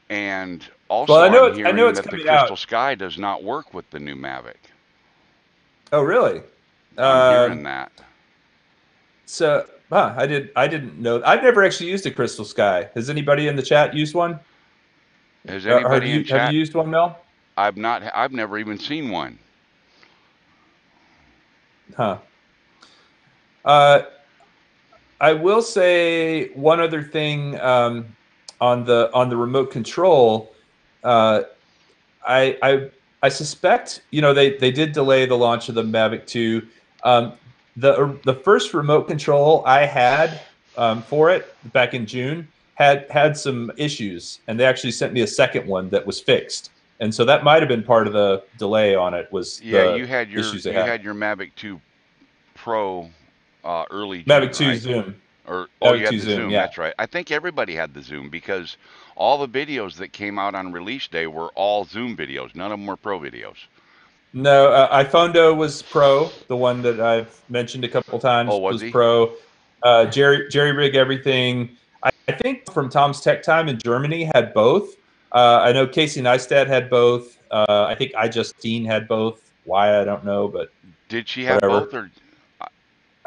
And Well, also I'm I know hearing it's that the coming out. Crystal Sky does not work with the new Mavic. Oh, really? I'm hearing that. So, I didn't know. I've never actually used a Crystal Sky. Has anybody in the chat used one? Has Or anybody in have you chat? used one, Mel? I've never even seen one. Huh. I will say one other thing, on the remote control. Uh, I suspect, they did delay the launch of the Mavic 2. The first remote control I had, for it back in June had some issues, and they actually sent me a second one that was fixed. And so that might have been part of the delay on it, was Yeah, the issues they had. you had your Mavic 2 Pro early Mavic June, 2 right? Zoom. Or oh, you Mavic had 2 the Zoom, Zoom. yeah. That's right. I think everybody had the Zoom because all the videos that came out on release day were all Zoom videos. None of them were Pro videos. No, iPhondo was Pro. The one that I've mentioned a couple Oh, times was was he? Pro. Jerry Rig Everything. I think from Tom's Tech Time in Germany had both. I know Casey Neistat had both. I think iJustine had both. Why, I don't know, but Did she have both whatever. or?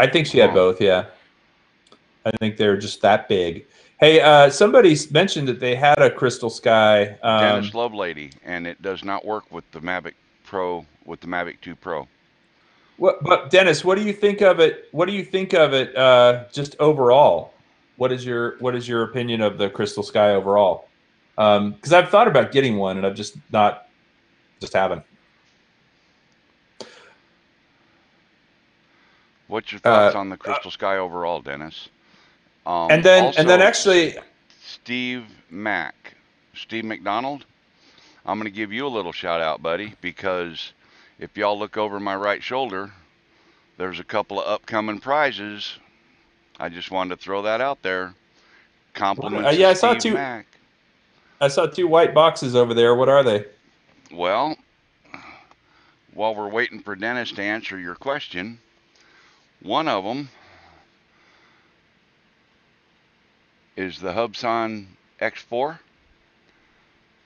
I think she had Huh. both. Yeah, I think they're just that big. Hey, somebody mentioned that they had a Crystal Sky. Dennis Lovelady, and it does not work with the Mavic Pro with the Mavic 2 Pro. But Dennis, what do you think of it? What do you think of it, just overall? What is your opinion of the Crystal Sky overall? Because I've thought about getting one, and I've just haven't. What's your thoughts on the Crystal Sky overall, Dennis? And then Also, actually, Steve McDonald, I'm going to give you a little shout out, buddy, because if y'all look over my right shoulder, there's a couple of upcoming prizes. I just wanted to throw that out there. Compliments of yeah, Steve Mack. I saw two white boxes over there. What are they? Well, while we're waiting for Dennis to answer your question, one of them is the Hubsan X4.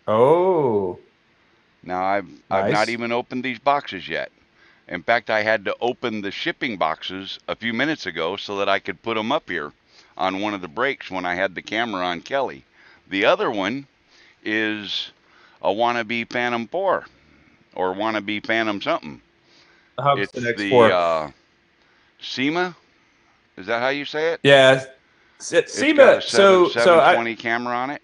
Oh, Now I've not nice. even opened these boxes yet. In fact, I had to open the shipping boxes a few minutes ago so that I could put them up here on one of the breaks when I had the camera on Kelly. The other one is a wannabe Phantom 4 or wannabe Phantom something. It's Hubsan the X4. SEMA. Is that how you say it? Yeah, It's got a SEMA. So 720 camera on it.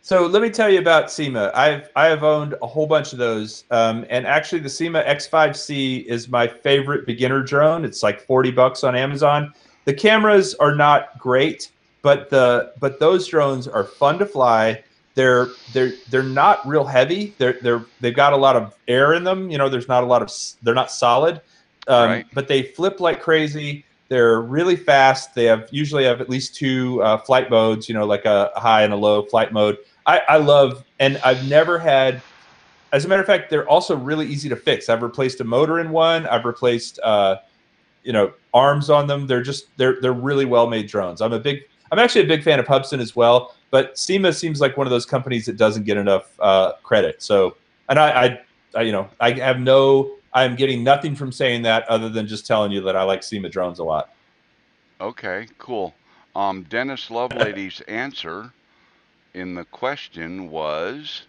So let me tell you about SEMA. I have owned a whole bunch of those, and actually the SEMA X5C is my favorite beginner drone. It's like $40 on Amazon. The cameras are not great, but those drones are fun to fly. They're not real heavy. They've got a lot of air in them. There's not a lot of, they're not solid, Right. but they flip like crazy. They're really fast. They usually have at least two flight modes, like a high and a low flight mode. I love, and I've never had, as a matter of fact, they're also really easy to fix. I've replaced a motor in one. I've replaced, arms on them. They're really well-made drones. I'm actually a big fan of Hubsan as well, but SEMA seems like one of those companies that doesn't get enough credit. So, and I'm getting nothing from saying that other than just telling you that I like SEMA drones a lot. Okay, cool. Dennis Lovelady's answer in the question was,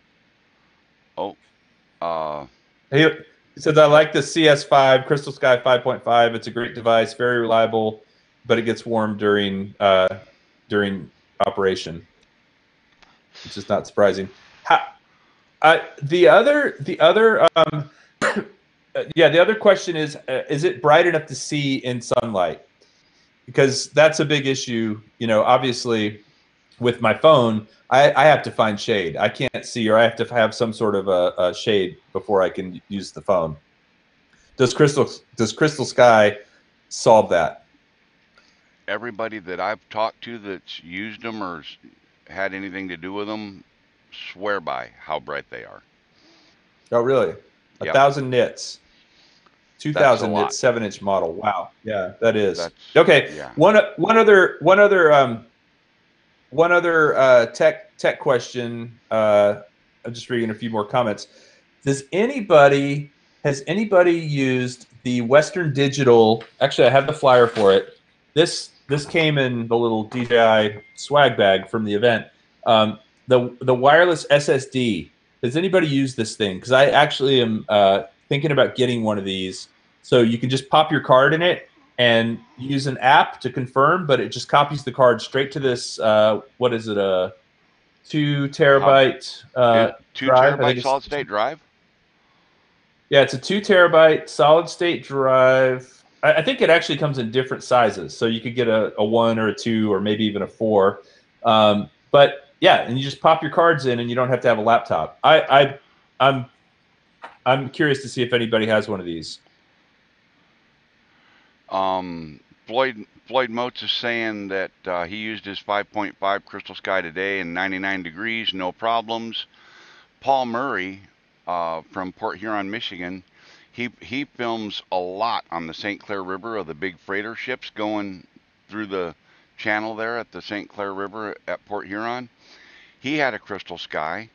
He says, I like the CS5 Crystal Sky 5.5. It's a great device, very reliable, but it gets warm during operation. It's just not surprising. The other question is it bright enough to see in sunlight? Because that's a big issue. Obviously, with my phone, I have to find shade. I can't see, or I have to have some sort of a shade before I can use the phone. Does Crystal Sky solve that? everybody that I've talked to that's used them or had anything to do with them swear by how bright they are. Oh, really? Yep. 1,000 nits. 2,000 lot. nits, 7-inch model. Wow. Yeah, that is. That's, okay. yeah. One other tech question. I'm just reading a few more comments. Has anybody used the Western Digital? Actually, I have the flyer for it. This came in the little DJI swag bag from the event. The wireless SSD. Has anybody used this thing? Because I actually am thinking about getting one of these. So you can just pop your card in it and use an app to confirm, but it just copies the card straight to this. What is it? A 2 terabyte 2 drive? terabyte solid state drive? Yeah, it's a 2 terabyte solid state drive. I think it actually comes in different sizes, so you could get a 1 or a 2 or maybe even a 4. But yeah, and you just pop your cards in, and you don't have to have a laptop. I'm curious to see if anybody has one of these. Floyd Motes is saying that he used his 5.5 Crystal Sky today in 99 degrees, no problems. Paul Murray from Port Huron, Michigan, he films a lot on the St. Clair River of the big freighter ships going through the channel there at the St. Clair River at Port Huron. He had a Crystal Sky,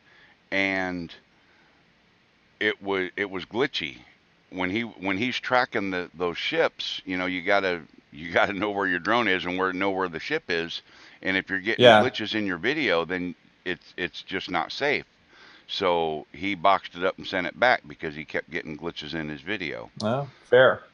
and it was glitchy. When he's tracking those ships, you gotta know where your drone is and know where the ship is. And if you're getting glitches in your video, then it's just not safe. So he boxed it up and sent it back because he kept getting glitches in his video. Oh, fair.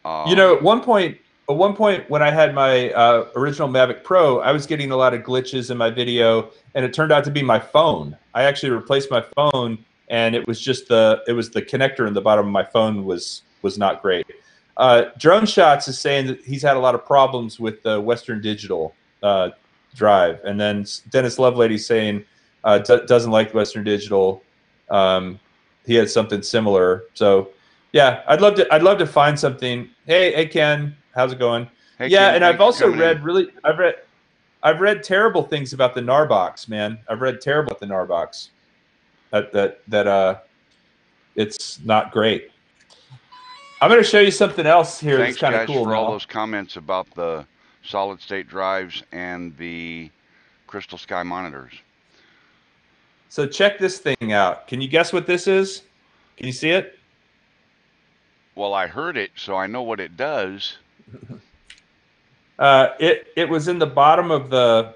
At one point when I had my original Mavic Pro, I was getting a lot of glitches in my video, and it turned out to be my phone. I actually replaced my phone, and it was just the connector in the bottom of my phone was not great. Drone Shots is saying that he's had a lot of problems with the Western Digital drive, and then Dennis Lovelady saying doesn't like Western Digital. He had something similar. So yeah, I'd love to find something. Hey Ken, how's it going? Hey, yeah, Ken, and I've also read I've read terrible things about the Narbox, man. I've read terrible about the Narbox. That it's not great. I'm going to show you something else here. Thanks, that's kind of guys, cool. for all those comments about the solid state drives and the Crystal Sky monitors. So check this thing out. Can you guess what this is? Can you see it? Well, I heard it, so I know what it does. It was in the bottom of the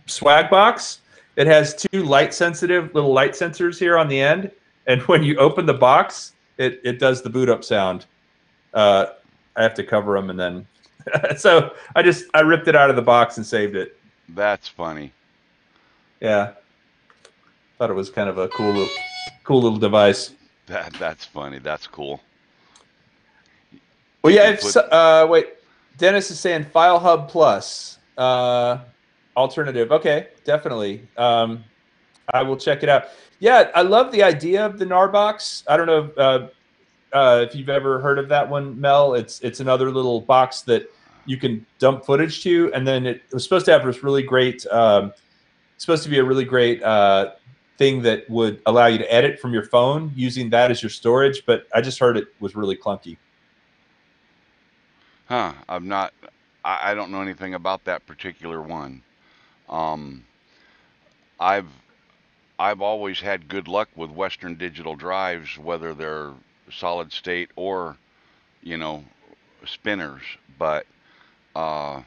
swag box. It has 2 little light sensors here on the end, and when you open the box, it does the boot up sound. I have to cover them, and then so I ripped it out of the box and saved it. That's funny. Yeah, thought it was kind of a cool little device. That's funny. That's cool. Well, yeah. Wait, Dennis is saying File Hub Plus alternative. Okay, definitely. I will check it out. Yeah, I love the idea of the Narbox. I don't know. if you've ever heard of that one, Mel. It's another little box that you can dump footage to, and then it was supposed to have this really great. Supposed to be a really great thing that would allow you to edit from your phone using that as your storage. But I just heard it was really clunky. Huh? I'm not. I don't know anything about that particular one. Um, I've I've always had good luck with Western Digital drives, whether they're solid state or, you know, spinners. But uh,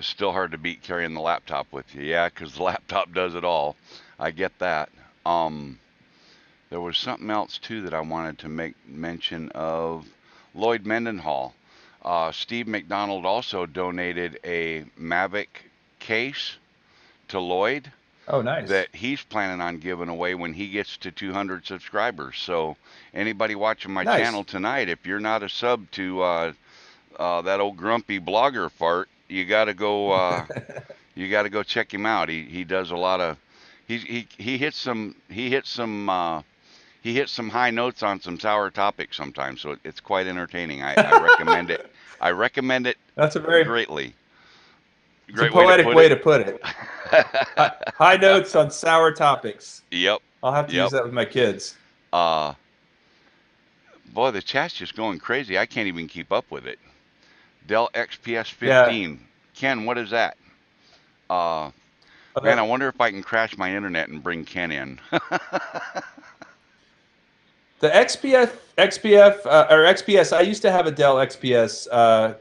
still hard to beat carrying the laptop with you. Yeah, because the laptop does it all. I get that. Um, there was something else too that I wanted to make mention of. Lloyd Mendenhall. Steve McDonald also donated a Mavic case to Lloyd Oh, nice. that he's planning on giving away when he gets to 200 subscribers. So anybody watching my Nice. channel tonight, if you're not a sub to that old grumpy blogger fart, you got to go check him out. He does a lot of he hits some high notes on some sour topics sometimes. So it's quite entertaining. I recommend it. I recommend it That's a very greatly. it's a Great way to poetic put way it. to put it. High notes on sour topics. Yep. I'll have to use Yep. that with my kids. Uh, Boy, the chat's just going crazy. I can't even keep up with it. Dell XPS Yeah. 15. Ken, what is that? Uh, Man, Uh, I wonder if I can crash my internet and bring Ken in. the XPF or XPS. I used to have a Dell XPS.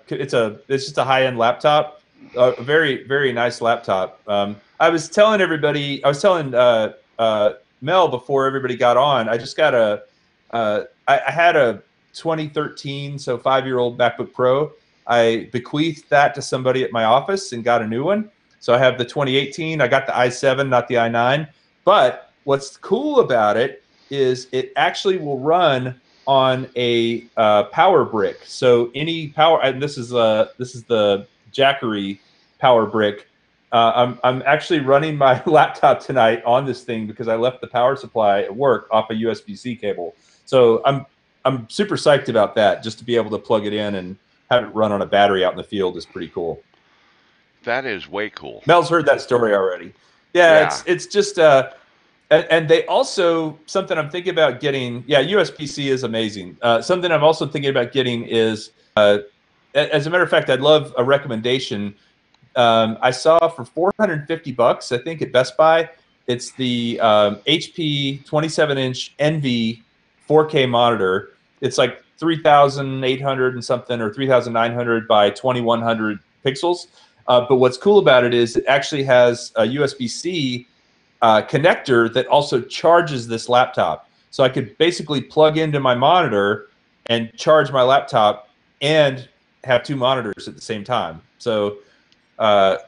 It's just a high end laptop, a very very nice laptop. I was telling everybody. I was telling Mel before everybody got on. I just got I had a 2013, so 5-year-old MacBook Pro. I bequeathed that to somebody at my office and got a new one. So I have the 2018. I got the i7, not the i9. But what's cool about it is it actually will run on a power brick. So any power, and this is the Jackery power brick. I'm actually running my laptop tonight on this thing because I left the power supply at work off a USB-C cable. So I'm super psyched about that. Just to be able to plug it in and have it run on a battery out in the field is pretty cool. That is way cool. Mel's heard that story already. Yeah, Yeah. it's just and they also something I'm thinking about getting. Yeah, USB-C is amazing. Something I'm also thinking about getting is, as a matter of fact, I'd love a recommendation. I saw for $450, I think at Best Buy, it's the HP 27-inch Envy 4K monitor. It's like 3,800 and something, or 3,900 by 2,100 pixels. But what's cool about it is it actually has a USB-C connector that also charges this laptop. So I could basically plug into my monitor and charge my laptop and have two monitors at the same time. So Wow.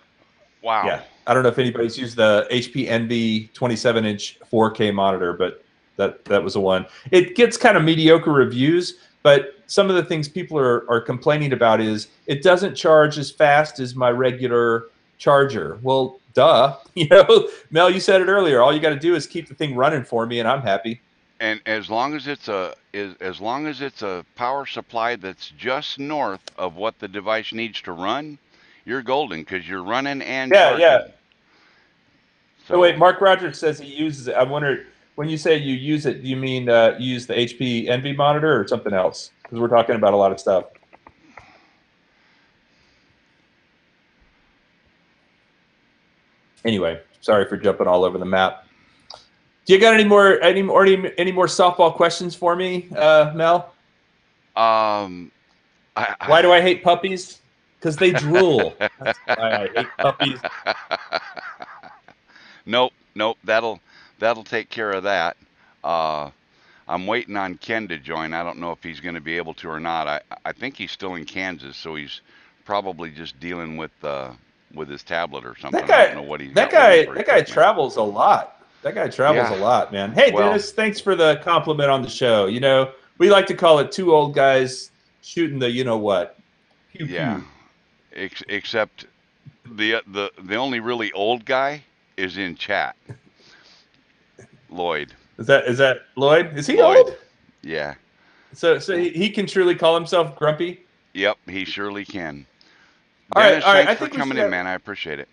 yeah, I don't know if anybody's used the HP Envy 27-inch 4K monitor, but that was the one. It gets kind of mediocre reviews, but some of the things people are complaining about is it doesn't charge as fast as my regular charger. Well, duh. Mel, you said it earlier. All you got to do is keep the thing running for me, and I'm happy. And as long as it's a power supply that's just north of what the device needs to run, you're golden because you're running and Yeah, yeah. charging. So wait, Mark Rogers says he uses it. I wonder, when you say you use it, do you mean you use the HP Envy monitor or something else? Because we're talking about a lot of stuff. Anyway, sorry for jumping all over the map. Do you got any more softball questions for me, Mel? Um, Why do I hate puppies? Because they drool. That's why I hate puppies. Nope. That'll take care of that. I'm waiting on Ken to join. I don't know if he's going to be able to or not. I think he's still in Kansas, so he's probably just dealing with his tablet or something. I don't know what he's got with him for That guy equipment. travels a lot. That guy travels a lot, man. Hey, Well- Dennis, thanks for the compliment on the show. We like to call it two old guys shooting the you know what. Pew, Yeah. pew. Except the only really old guy is in chat. Lloyd. Is that Lloyd? Is he Lloyd. old? Yeah. So he can truly call himself grumpy. Yep, he surely can. All right, Dennis, all right. thanks I for think we should coming in, have. man. I appreciate it.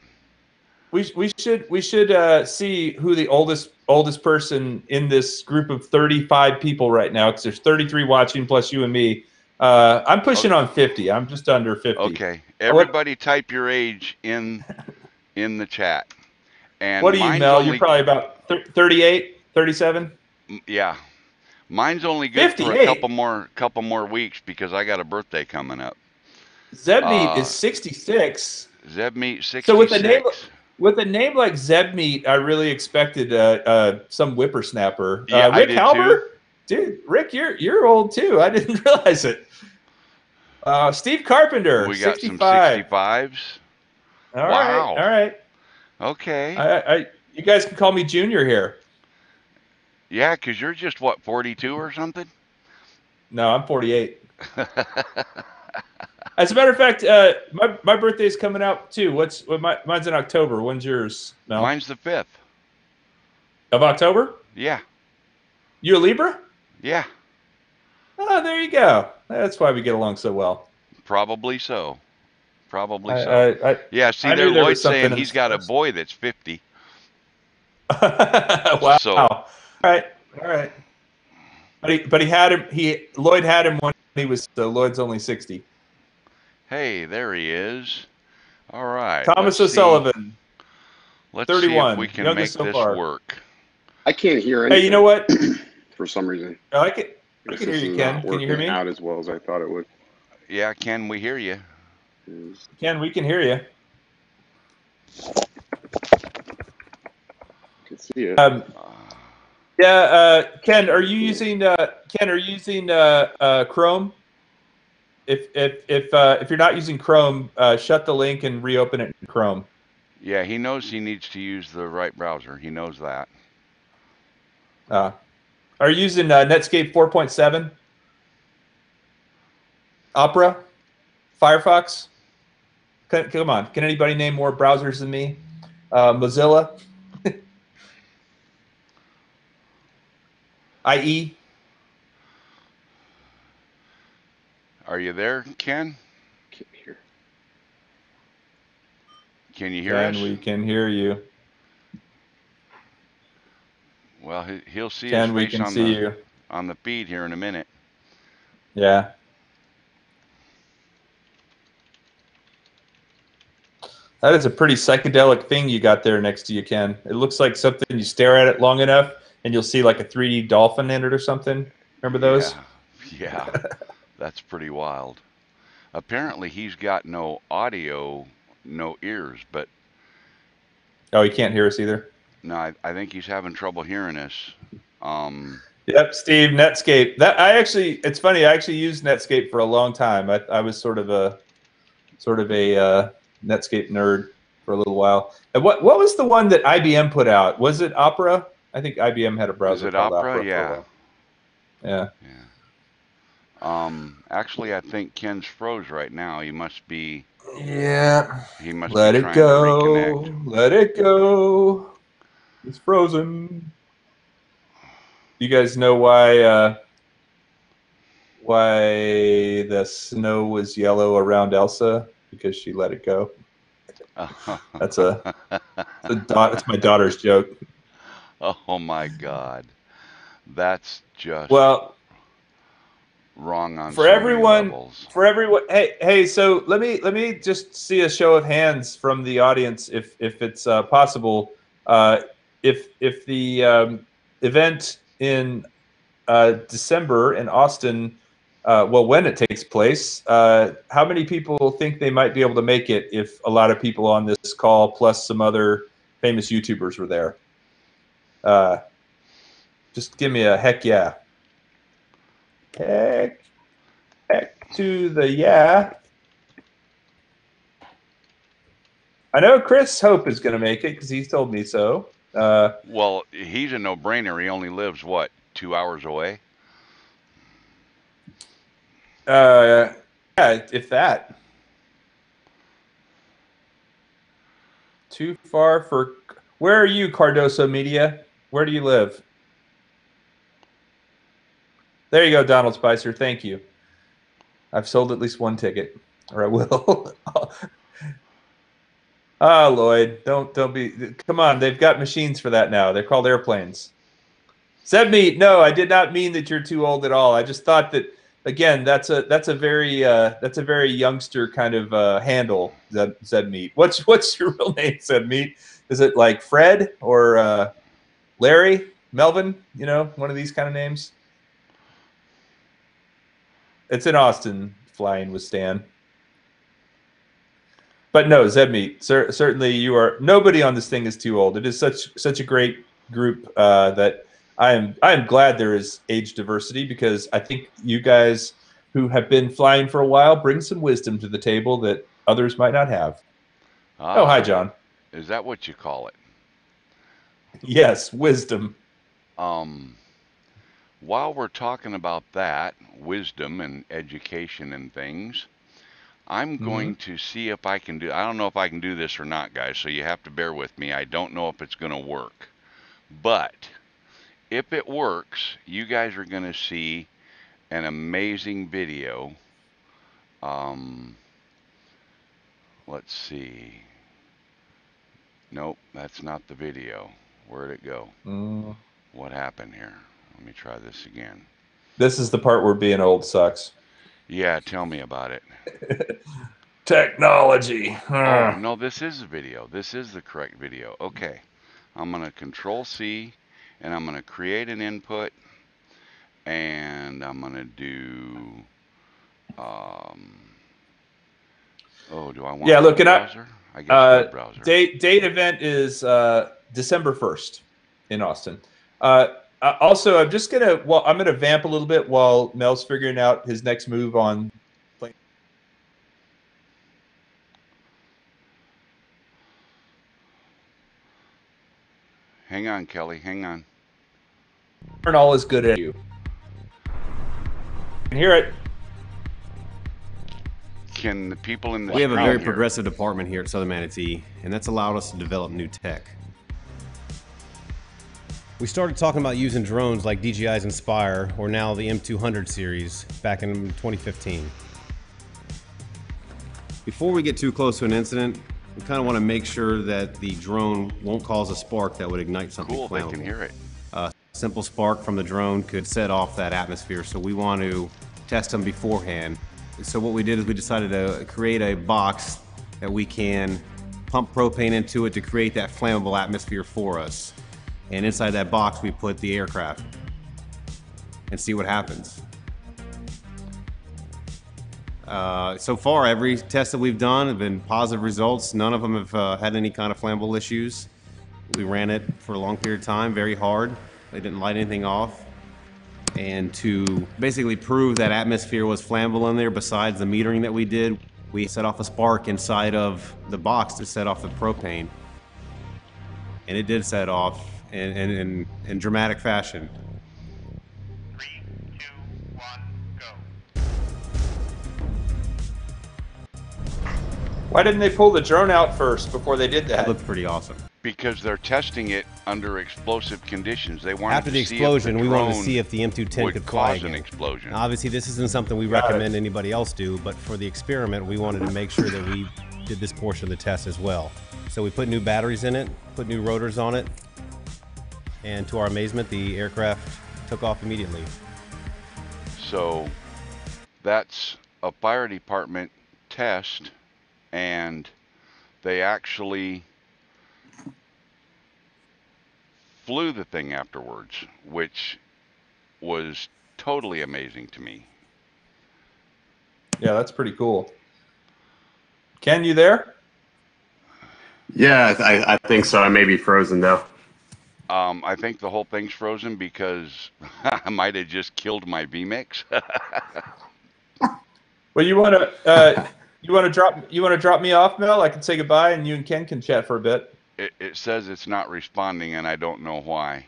We should see who the oldest person in this group of 35 people right now, because there's 33 watching plus you and me. I'm pushing on 50. I'm just under 50. Okay. What Everybody type your age in the chat. And what are you, mine's Mel? You're only probably about 38, 37, yeah. Mine's only good for a 58. couple more weeks because I got a birthday coming up. Zebmeat is Uh 66. Zeb Meat So with a name 66. like Zebmeat, I really expected some whippersnapper. Yeah, I Rick did too. Halber, dude. Rick, you're old too. I didn't realize it. Steve Carpenter, We got some 65. 65s. All right, Wow. all right. Okay. You guys can call me Junior here. Yeah, 'cause you're just what, 42 or something? No, I'm 48. As a matter of fact, my birthday's coming out too. Mine's in October. When's yours, Mel? Mine's the 5th. Of October? Yeah. You a Libra? Yeah. Oh, there you go. That's why we get along so well. Probably so. Probably so. Yeah, see I there knew there was Lloyd's saying something in he's the got a stars. boy that's 50. Wow. So All right. All right. But he had him. Lloyd had him when he was. Lloyd's only 60. hey, there he is. All right. Thomas O'Sullivan, Let's see if we 31, can make youngest so this far. work. I can't hear anything. Hey, you know what? For some reason. I can This hear is you, not Ken. Can you hear working me? out as well as I thought it would. Yeah, can we hear you? Ken, we can hear you. I can see it. Yeah, Ken, are you using Chrome? If you're not using Chrome, shut the link and reopen it in Chrome. Yeah, he knows he needs to use the right browser. He knows that. Are you using Netscape 4.7? Opera? Firefox? Come on. Can anybody name more browsers than me? Mozilla? IE? Are you there, Ken? Can't hear. Can you hear us? Ken, we can hear you. Well, he'll see Ken, his we face can on see the you. on the feed here in a minute. Yeah. That is a pretty psychedelic thing you got there next to you, Ken. It looks like something you stare at it long enough and you'll see like a 3D dolphin in it or something. Remember those? Yeah. That's pretty wild. Apparently he's got no audio, no ears, but Oh, he can't hear us either. no, I think he's having trouble hearing us. Yep, Steve, Netscape. It's funny. I actually used Netscape for a long time. I was sort of a Netscape nerd for a little while. And what was the one that IBM put out? Was it Opera? I think IBM had a browser Is it called Opera? Opera. Yeah. Yeah. Actually, I think Ken's froze right now. He must be. Yeah. He must Let be it trying go. to reconnect. Let it go. It's frozen. You guys know why the snow was yellow around Elsa? Because she let it go. That's my daughter's joke. Oh my God, that's just wrong on for so everyone. many levels. For everyone, hey. So let me just see a show of hands from the audience, if it's possible. If the event in December in Austin, when it takes place, how many people think they might be able to make it if a lot of people on this call plus some other famous YouTubers were there? Just give me a heck yeah. Heck to the yeah. I know Chris Hope is going to make it because he's told me so. Well, he's a no-brainer. He only lives, what, 2 hours away? Yeah, if that. Too far for... Where are you, Cardoso Media? Where do you live? There you go, Donald Spicer. Thank you. I've sold at least one ticket, or I will. Lloyd, don't be. Come on, they've got machines for that now. They're called airplanes. Zebmeat, no, I did not mean that you're too old at all. I just thought that, again, that's a very youngster kind of handle. Zebmeat. What's your real name, Zebmeat? Is it like Fred or Larry, Melvin? You know, one of these kind of names. It's in Austin, flying with Stan. But no, Zebmeat, certainly you are. Nobody on this thing is too old. It is such a great group that I am glad there is age diversity, because I think you guys who have been flying for a while bring some wisdom to the table that others might not have. Oh, hi, John. Is that what you call it? Yes, wisdom. While we're talking about that, wisdom and education and things, I'm going to see if I can do, I don't know if I can do this or not, guys, so you have to bear with me. I don't know if it's going to work. But if it works, you guys are going to see an amazing video. Let's see. Nope, that's not the video. Where'd it go? What happened here? Let me try this again. This is the part where being old sucks. Yeah, tell me about it. Technology. Oh, no, this is a video. This is the correct video. Okay. I'm going to Control C, and I'm going to create an input, and I'm going to do, do I want look, web browser? I guess web browser. Date event is December 1st in Austin. Also, I'm going to vamp a little bit while Mel's figuring out his next move on. Hang on, Kelly. Hang on. All is good at you. Can hear it. Can the people in the We have a very progressive department here at Southern Manatee, and that's allowed us to develop new tech. We started talking about using drones like DJI's Inspire, or now the M200 series, back in 2015. Before we get too close to an incident, we kind of want to make sure that the drone won't cause a spark that would ignite something Cool, flammable. they can hear it. A simple spark from the drone could set off that atmosphere, so we want to test them beforehand. So what we did is we decided to create a box that we can pump propane into it to create that flammable atmosphere for us. And inside that box, we put the aircraft and see what happens. So far, every test that we've done have been positive results. None of them have had any kind of flammable issues. We ran it for a long period of time, very hard. They didn't light anything off. And to basically prove that atmosphere was flammable in there, besides the metering that we did, we set off a spark inside of the box to set off the propane. And it did set off in dramatic fashion. 3, 2, 1, go. Why didn't they pull the drone out first before they did that? That looked pretty awesome. Because they're testing it under explosive conditions. They wanted After the to see explosion, if the we wanted to drone see if the M210 would could fly cause an again. explosion. Obviously, this isn't something we recommend anybody else do, but for the experiment, we wanted to make sure that we did this portion of the test as well. So we put new batteries in it, put new rotors on it, and to our amazement, the aircraft took off immediately. So that's a fire department test, and they actually flew the thing afterwards, which was totally amazing to me. Yeah, that's pretty cool. Ken, you there? Yeah, I think so. I may be frozen though. I think the whole thing's frozen because I might have just killed my vMix. Well, you want to drop me off, Mel? I can say goodbye, and you and Ken can chat for a bit. It says it's not responding, and I don't know why.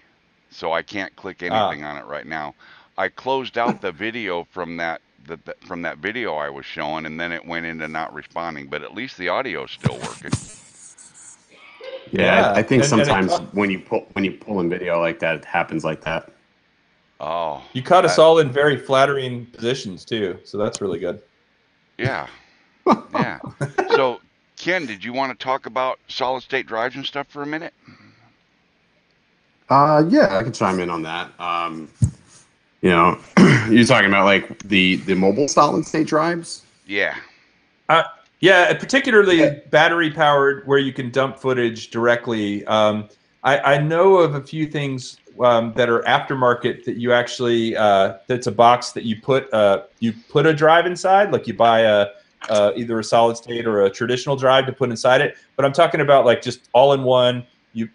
So I can't click anything on it right now. I closed out the video from that video I was showing, and then it went into not responding. But at least the audio's still working. Yeah, I think and sometimes when you pull in video like that, it happens like that. Oh, You caught us that- all in very flattering positions too, so that's really good. Yeah. Yeah. So, Ken, did you want to talk about solid state drives and stuff for a minute? Yeah, I can chime in on that. You know, you're talking about like the mobile solid state drives. Yeah. Yeah, particularly battery powered, where you can dump footage directly. I know of a few things that are aftermarket that you actually that's a box that you put a drive inside, like you buy either a solid state or a traditional drive to put inside it. But I'm talking about like just all in one. You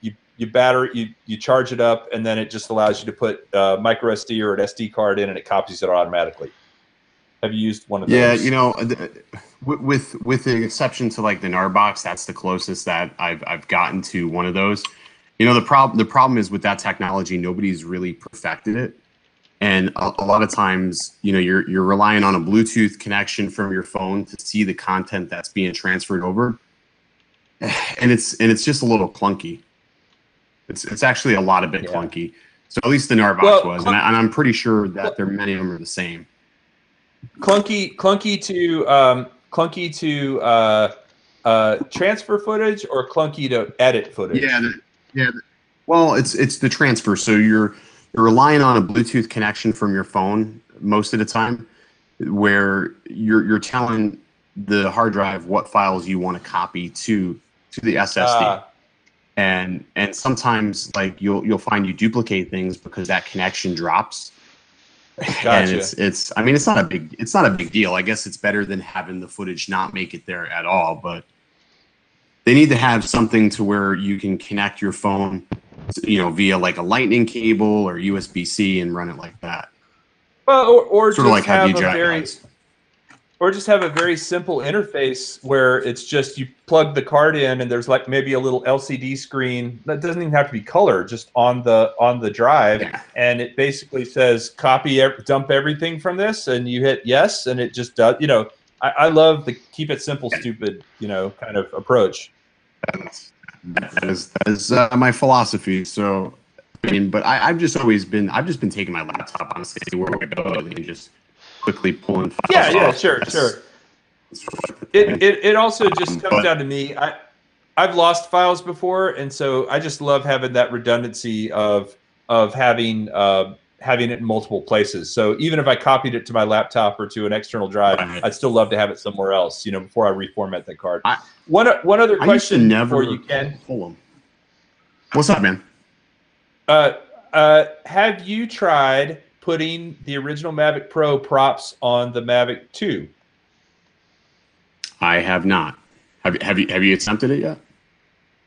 charge it up, and then it just allows you to put micro SD or an SD card in, and it copies it automatically. Have you used one of those? Yeah, you know, with the exception to like the NAR box, that's the closest that I've gotten to one of those. You know, the problem is with that technology, nobody's really perfected it, and a lot of times, you know, you're relying on a Bluetooth connection from your phone to see the content that's being transferred over, and it's just a little clunky. It's actually a lot of bit clunky. So at least the NAR box was, and I'm pretty sure that many of them are the same. Clunky to transfer footage, or clunky to edit footage? Yeah. Well, it's the transfer. So you're relying on a Bluetooth connection from your phone most of the time, where you're telling the hard drive what files you want to copy to the SSD. And sometimes like you'll find you duplicate things because that connection drops. Gotcha. And it's I mean it's not a big deal. I guess it's better than having the footage not make it there at all, but they need to have something to where you can connect your phone, you know, via like a lightning cable or USB-C and run it like that. Well, or Sort just of like how have DJI a very does. or just have a very simple interface where it's just you plug the card in and there's like maybe a little LCD screen that doesn't even have to be color, just on the drive, and it basically says dump everything from this, and you hit yes, and it just does. You know, I love the keep it simple, stupid, you know, kind of approach. That is my philosophy. So I mean, but I've just been taking my laptop honestly where I go and just quickly pulling files off. Sure. It also just comes down to me. I've lost files before, and so I just love having that redundancy of having it in multiple places. So even if I copied it to my laptop or to an external drive, I'd still love to have it somewhere else, you know, before I reformat that card. One other question before you can. What's up, man? Have you tried putting the original Mavic Pro props on the Mavic 2? I have not. Have you attempted it yet?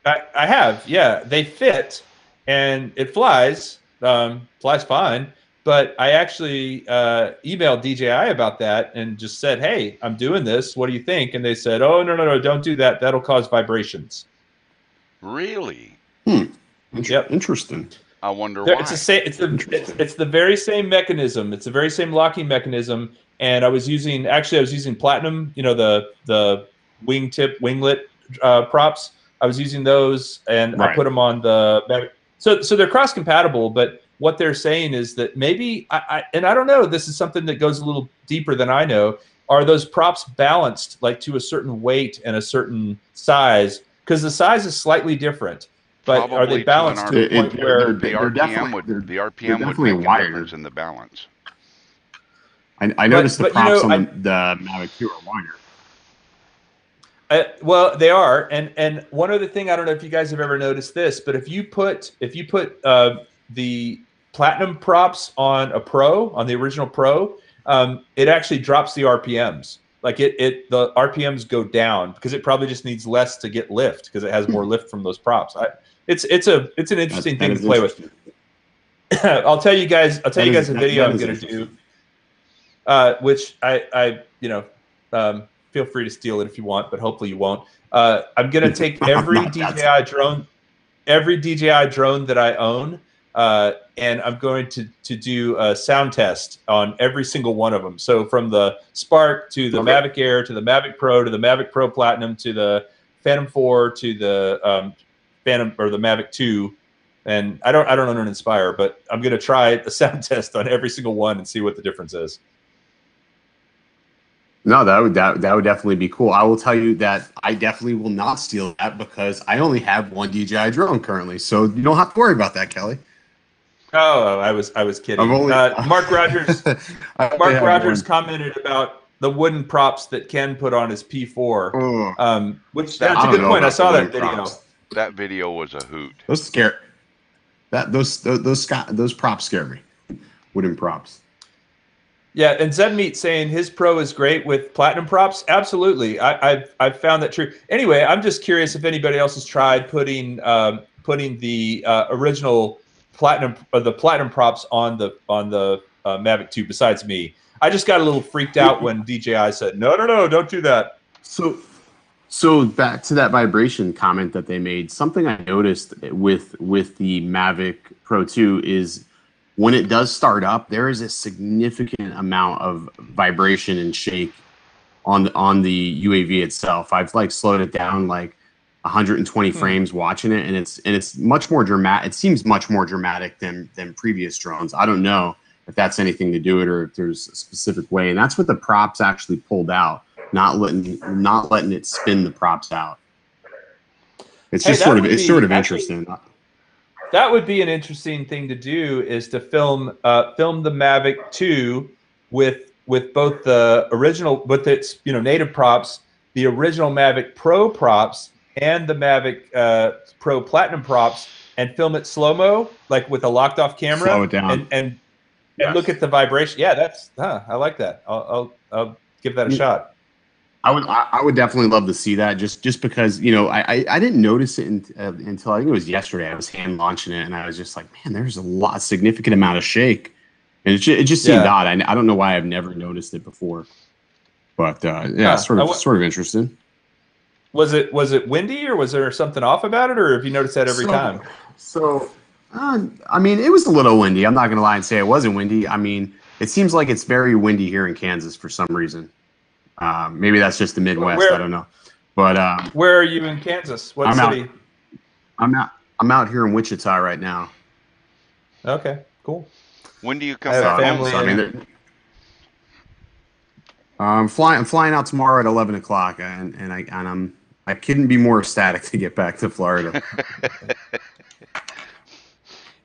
I have, yeah. They fit, and it flies fine. But I actually emailed DJI about that and just said, "Hey, I'm doing this. What do you think?" And they said, "Oh, no, don't do that. That'll cause vibrations." Really? Yep. Interesting. I wonder why. It's the very same mechanism. It's the very same locking mechanism. And I was using Platinum, you know, the winglet props. I was using those, and I put them on the. So they're cross compatible. But what they're saying is that maybe I don't know. This is something that goes a little deeper than I know. Are those props balanced like to a certain weight and a certain size? Because the size is slightly different. But Probably are they balanced to a point where the RPM would make a difference in the balance? I noticed the props on the Mavic 2 are wider. Well, they are, and one other thing, I don't know if you guys have ever noticed this, but if you put the Platinum props on the original Pro, it actually drops the RPMs. Like the RPMs go down because it probably just needs less to get lift because it has more lift from those props. It's an interesting thing to play with. I'll tell you guys a video I'm going to do, which I feel free to steal it if you want, but hopefully you won't. I'm going to take every DJI drone that I own, and I'm going to do a sound test on every single one of them. So from the Spark to the Mavic Air to the Mavic Pro to the Mavic Pro Platinum to the Phantom 4 to the Phantom or the Mavic 2, And I don't own an Inspire, but I'm going to try the sound test on every single one and see what the difference is. No, that would definitely be cool. I will tell you that I definitely will not steal that because I only have one DJI drone currently, so you don't have to worry about that, Kelly. Oh, I was kidding. I've only- Mark Rogers. I only Mark have Rogers one. commented about the wooden props that Ken put on his P4, Oh, which That- that's I a don't good know point. I about saw the that wooden video. props. That video was a hoot. Those scare those props scare me. Wooden props. Yeah, and Zedmeat saying his Pro is great with platinum props. Absolutely, I've found that true. Anyway, I'm just curious if anybody else has tried putting the original platinum props on the Mavic 2 besides me. I just got a little freaked out when DJI said, no, don't do that. So back to that vibration comment that they made, something I noticed with the Mavic Pro 2 is when it does start up, there is a significant amount of vibration and shake on the UAV itself. I've like slowed it down like 120 frames watching it, and it's much more dramatic. It seems much more dramatic than previous drones. I don't know if that's anything to do with it or if there's a specific way, and that's what the props actually pulled out. Not letting it spin the props out. It's just sort of interesting. That would be an interesting thing to do, is to film the Mavic 2 with both the original, with its native props, the original Mavic Pro props, and the Mavic Pro Platinum props, and film it slow-mo, like with a locked-off camera. Slow it down. And look at the vibration. Yeah, I like that. I'll give that a shot. I would definitely love to see that just because, I didn't notice it until I think it was yesterday. I was hand launching it and I was just like, man, there's a significant amount of shake. And it just seemed odd. I don't know why I've never noticed it before. But sort of interesting. Was it windy, or was there something off about it, or have you noticed that every time? I mean, it was a little windy. I'm not going to lie and say it wasn't windy. I mean, it seems like it's very windy here in Kansas for some reason. Maybe that's just the Midwest. I don't know. But where are you in Kansas? What city? I'm out here in Wichita right now. Okay, cool. When do you come I have back? family. So, I mean, I'm flying out tomorrow at 11 o'clock, and I couldn't be more ecstatic to get back to Florida.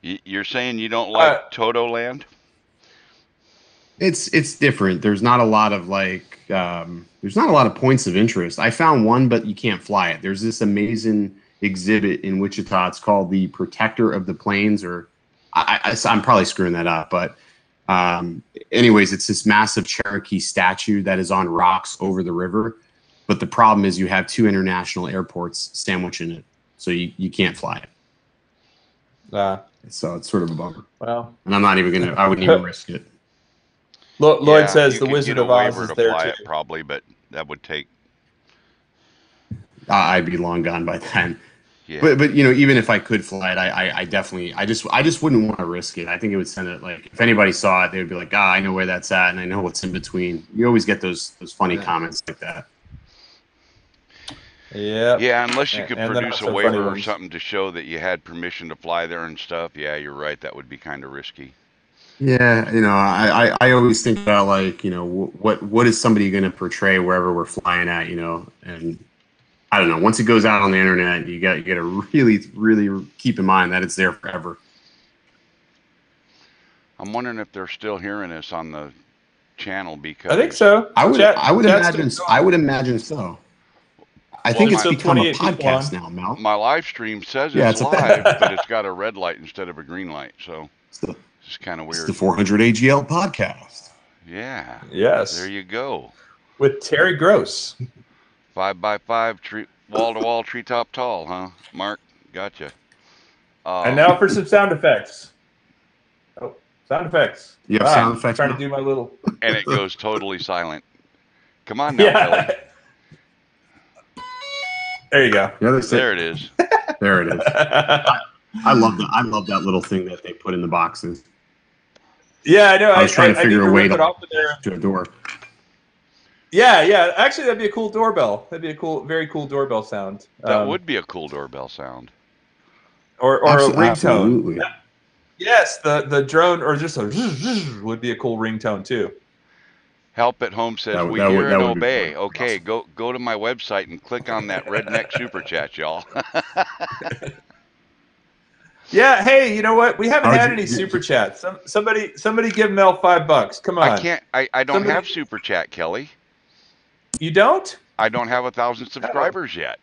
You're saying you don't like Toto Land? It's different. There's not a lot of points of interest. I found one, but you can't fly it. There's this amazing exhibit in Wichita. It's called the Protector of the Plains, or I'm probably screwing that up, but anyways, it's this massive Cherokee statue that is on rocks over the river. But the problem is you have 2 international airports sandwiching it, so you can't fly it. So it's sort of a bummer. Well, and I wouldn't even risk it. Lloyd says you the could Wizard get a of Oz waiver is to there fly too. it probably, but that would take. I'd be long gone by then. Yeah. But even if I could fly it, I definitely I just wouldn't want to risk it. I think it would send it, like, if anybody saw it, they would be like, I know where that's at and I know what's in between. You always get those funny comments like that. Yeah, unless you could And produce then a also waiver funny or ones. something to show that you had permission to fly there and stuff. Yeah, you're right. That would be kind of risky. Yeah, I always think about, like, what is somebody going to portray wherever we're flying at, and I don't know. Once it goes out on the internet, you got to really, really keep in mind that it's there forever. I'm wondering if they're still hearing us on the channel, because I think so. I would Chat's imagine still I would imagine so. I think it's still become a 28 people podcast on. now, Mel. my live stream says Yeah, it's it's a- live, but it's got a red light instead of a green light, so It's the, it's kind of it's weird. the 400 AGL podcast. Yeah. Yes. There you go. With Terry Gross. 5x5 wall-to-wall treetop tall, huh? Mark, gotcha. And now for some sound effects. Oh, sound effects. You have sound effects Trying now? to do my little. And it goes totally silent. Come on now, Yeah. Billy. There you go. Yeah, that's There it. it is. There it is. I love that. I love that little thing that they put in the boxes Yeah, I know. I was trying to figure need a way rip to- it off of there. to a door. Yeah. Actually, that'd be a cool doorbell. That'd be a very cool doorbell sound. That would be a cool doorbell sound. or a ringtone. Absolutely. Yes, the drone or just a would be a cool ringtone too. Help at Home says, That- we that would- hear that and would be obey. pretty Okay, awesome. go to my website and click on that redneck super chat, y'all. Yeah, hey, you know what? We haven't How'd had you- any super chats. Somebody give Mel $5. Come on. I don't Somebody- have super chat, Kelly. You don't? I don't have 1,000 subscribers yet.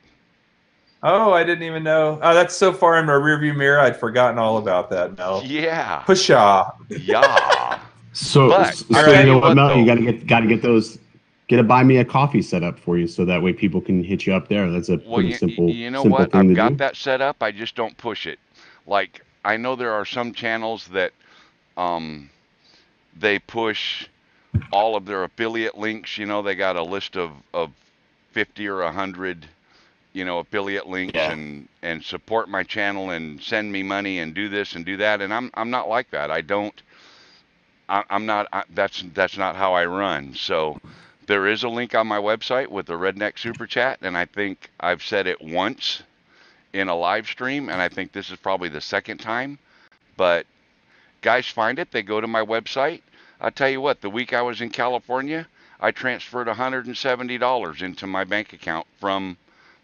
Oh, I didn't even know. Oh, that's so far in my rearview mirror. I'd forgotten all about that, Mel. Yeah. Pshaw. Yeah. So, But, so I you tell you know what, what, Mel? though. You gotta get those. Get a buy me a coffee set up for you, so that way people can hit you up there. That's a Well, pretty simple, you know simple what? thing I've to got do. that set up. I just don't push it. Like, I know there are some channels that they push all of their affiliate links. You know, they got a list of 50 or 100, affiliate links Yeah. and support my channel and send me money and do this and do that. And I'm not like that. I'm not. That's not how I run. So there is a link on my website with the Redneck Super Chat, and I think I've said it once in a live stream, and I think this is probably the second time. But guys find it. They go to my website. I'll tell you what. The week I was in California, I transferred $170 into my bank account from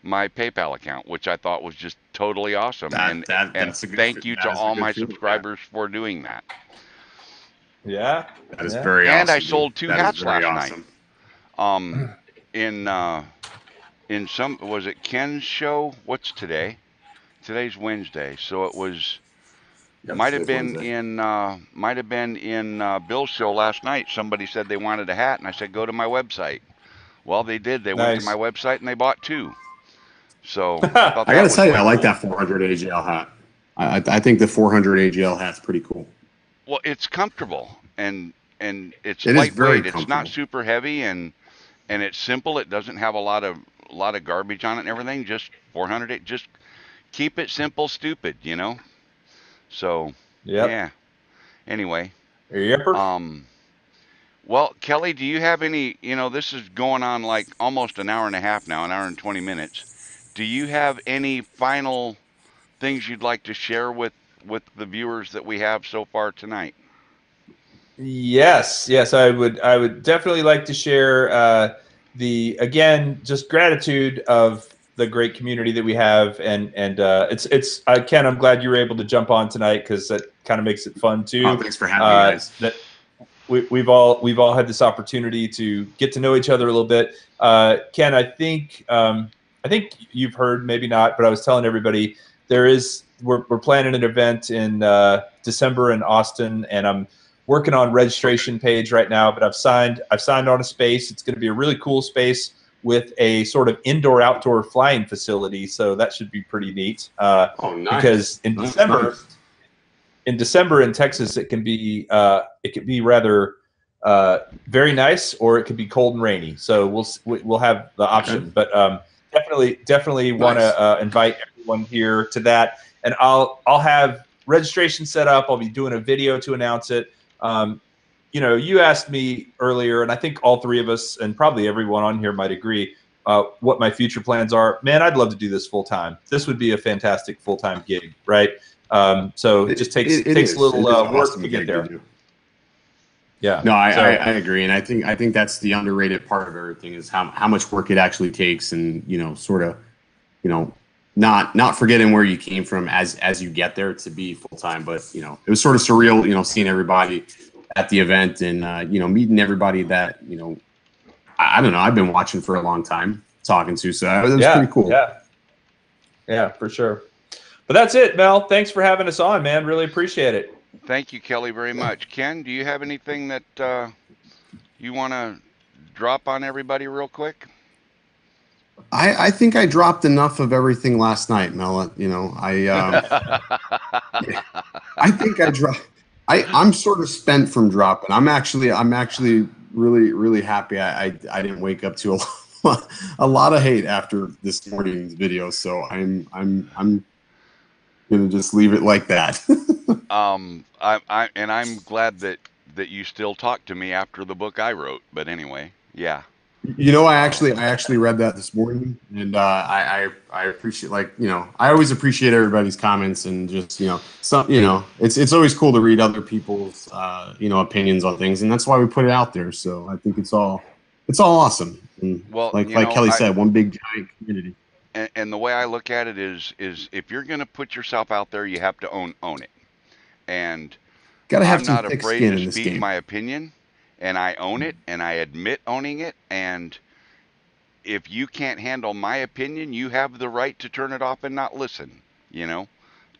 my PayPal account, which I thought was just totally awesome. And That's a good thank you that to is a all good my feeling, subscribers for doing that. Yeah. That is Yeah. very awesome. And I dude. sold 2 That is hats very last awesome. night. In some, was it Ken's show? What's today? Today's Wednesday, so it was. Yep, Might have today's been Wednesday. in Bill's show last night. Somebody said they wanted a hat, and I said go to my website. Well, they did. They went to my Nice. website and they bought 2. So I thought I that gotta was tell you, I pretty like cool. that 400 AGL hat. I think the 400 AGL hat's pretty cool. Well, it's comfortable and it's It is very lightweight. It's not comfortable. super heavy and it's simple. It doesn't have a lot of garbage on it and everything. Just 400. Just keep it simple, stupid. So Yep. yeah. Anyway, Yep. well, Kelly, do you have any? This is going on like almost an hour and a half now, an hour and 20 minutes. Do you have any final things you'd like to share with the viewers that we have so far tonight? Yes, I would definitely like to share again just gratitude of the great community that we have, and it's Ken, I'm glad you were able to jump on tonight because that kind of makes it fun too. Oh, thanks for having me, guys. That we've all had this opportunity to get to know each other a little bit. Ken, I think you've heard, maybe not, but I was telling everybody we're planning an event in December in Austin, and I'm working on registration page right now, but I've signed on a space. It's going to be a really cool space with a sort of indoor-outdoor flying facility, so that should be pretty neat. Oh, nice. Because in December in Texas, it can be rather very nice, or it could be cold and rainy. So we'll have the option, but definitely want to invite everyone here to that, and I'll have registration set up. I'll be doing a video to announce it. You asked me earlier, and I think all three of us, and probably everyone on here might agree, what my future plans are. Man, I'd love to do this full time. This would be a fantastic full-time gig, right? So it just takes a little work to get there. Yeah. No, I agree, and I think that's the underrated part of everything is how much work it actually takes, and sort of, not forgetting where you came from as you get there to be full time. But it was sort of surreal, seeing everybody at the event and meeting everybody that I don't know, I've been watching for a long time, talking to. So it was pretty cool. Yeah, for sure. But that's it, Mel. Thanks for having us on, man. Really appreciate it. Thank you, Kelly, very much. Ken, do you have anything that you want to drop on everybody real quick? I think I dropped enough of everything last night, Mel. I think I dropped. I'm sort of spent from dropping. I'm actually really, really happy. I didn't wake up to a lot of hate after this morning's video, so I'm gonna just leave it like that. I'm glad that you still talk to me after the book I wrote. But anyway, yeah. You know, I actually read that this morning, and I appreciate, like, you know, I always appreciate everybody's comments, and just, you know, some, you know, it's always cool to read other people's you know, opinions on things, and that's why we put it out there. So I think it's all awesome, and Well, you like know, Kelly said, one big giant community. and the way I look at it is if you're going to put yourself out there, you have to own it. And Got to have I'm some not thick afraid skin to in this speak game. my opinion, and I own it, and I admit owning it. And if you can't handle my opinion, you have the right to turn it off and not listen. You know,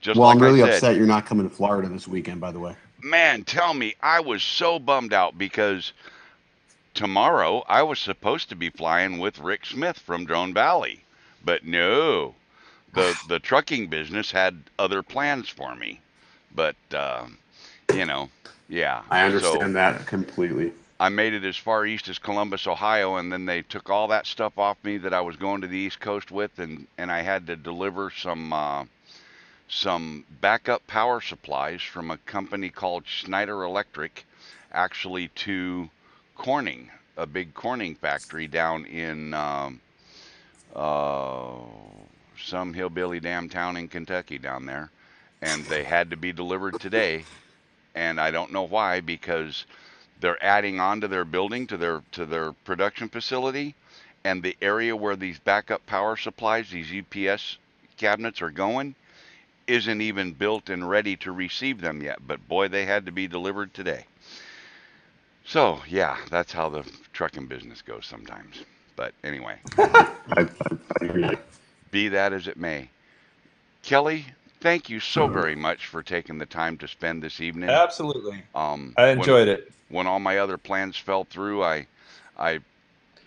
just Well, like I'm I really said, upset you're not coming to Florida this weekend, by the way. man, tell me, I was so bummed out because tomorrow I was supposed to be flying with Rick Smith from Drone Valley, but no, the trucking business had other plans for me. But you know, yeah. I So understand that completely. I made it as far east as Columbus, Ohio, and then they took all that stuff off me that I was going to the East Coast with, and I had to deliver some backup power supplies from a company called Schneider Electric, actually to Corning, a big Corning factory down in uh, some hillbilly damn town in Kentucky down there, and they had to be delivered today. And I don't know why, because they're adding on to their building, to their production facility, and the area where these backup power supplies, these UPS cabinets are going, isn't even built and ready to receive them yet. But boy, they had to be delivered today. So yeah, that's how the trucking business goes sometimes. But anyway, I hear you. be that as it may, Kelly, thank you so very much for taking the time to spend this evening. Absolutely. I When enjoyed it. all my other plans fell through, I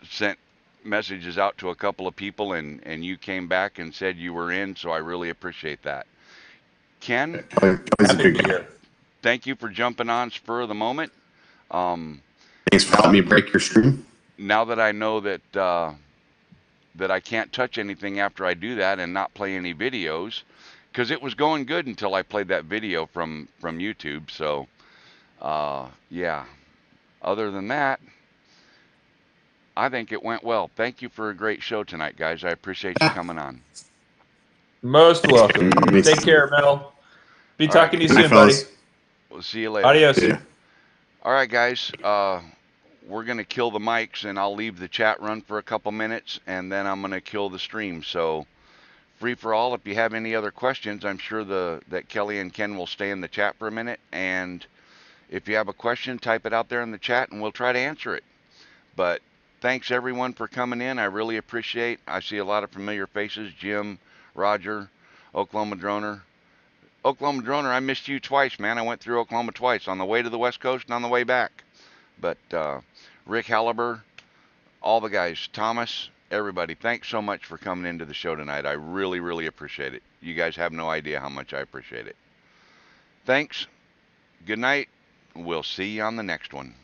sent messages out to a couple of people, and you came back and said you were in, so I really appreciate that. Ken, Kelly's a Happy good to be guy. here. thank you for jumping on spur of the moment. Um, Thanks for now, letting me break your stream. now that I know that I can't touch anything after I do that and not play any videos, because it was going good until I played that video from YouTube. So yeah. Other than that, I think it went well. Thank you for a great show tonight, guys. I appreciate you coming on. Most welcome. Thanks. Take care, Mel. Be All right. talking to you Good night, soon, buddy. fellas. We'll see you later. Adios. Yeah. All right, guys. We're going to kill the mics, and I'll leave the chat run for a couple minutes, and then I'm going to kill the stream. So free for all. If you have any other questions, I'm sure that Kelly and Ken will stay in the chat for a minute. And if you have a question, type it out there in the chat, and we'll try to answer it. But thanks everyone for coming in. I really appreciate. I see a lot of familiar faces. Jim, Roger, Oklahoma Droner. Oklahoma Droner, I missed you twice, man. I went through Oklahoma twice, on the way to the West Coast and on the way back. But Rick Halliber, all the guys, Thomas, everybody, thanks so much for coming into the show tonight. I really, really appreciate it. You guys have no idea how much I appreciate it. Thanks. Good night. We'll see you on the next one.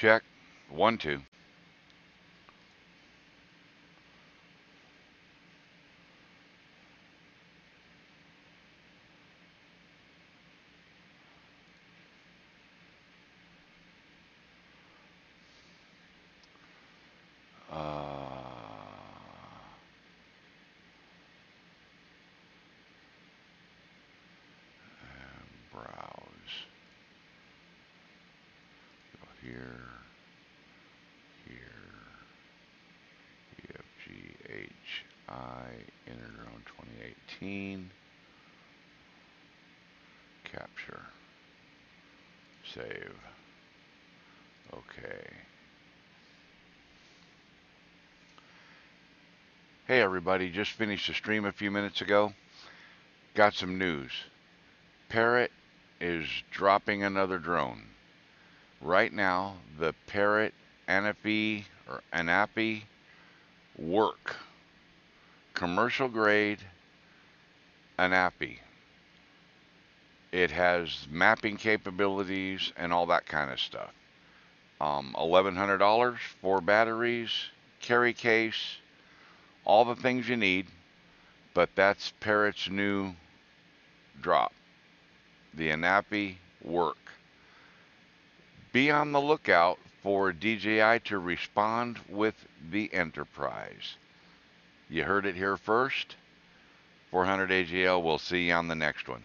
Check. 1, 2. Browse. Go here, here, EFGHI, Interdrone 2018. Capture. Save. Okay. Hey everybody, just finished the stream a few minutes ago. Got some news. Parrot is dropping another drone. Right now, the Parrot Anafi or Anapi work. Commercial grade Anapi. It has mapping capabilities and all that kind of stuff. $1,100, 4 batteries, carry case, all the things you need, but that's Parrot's new drop. The Anapi work. Be on the lookout for DJI to respond with the Enterprise. You heard it here first. 400 AGL, we'll see you on the next one.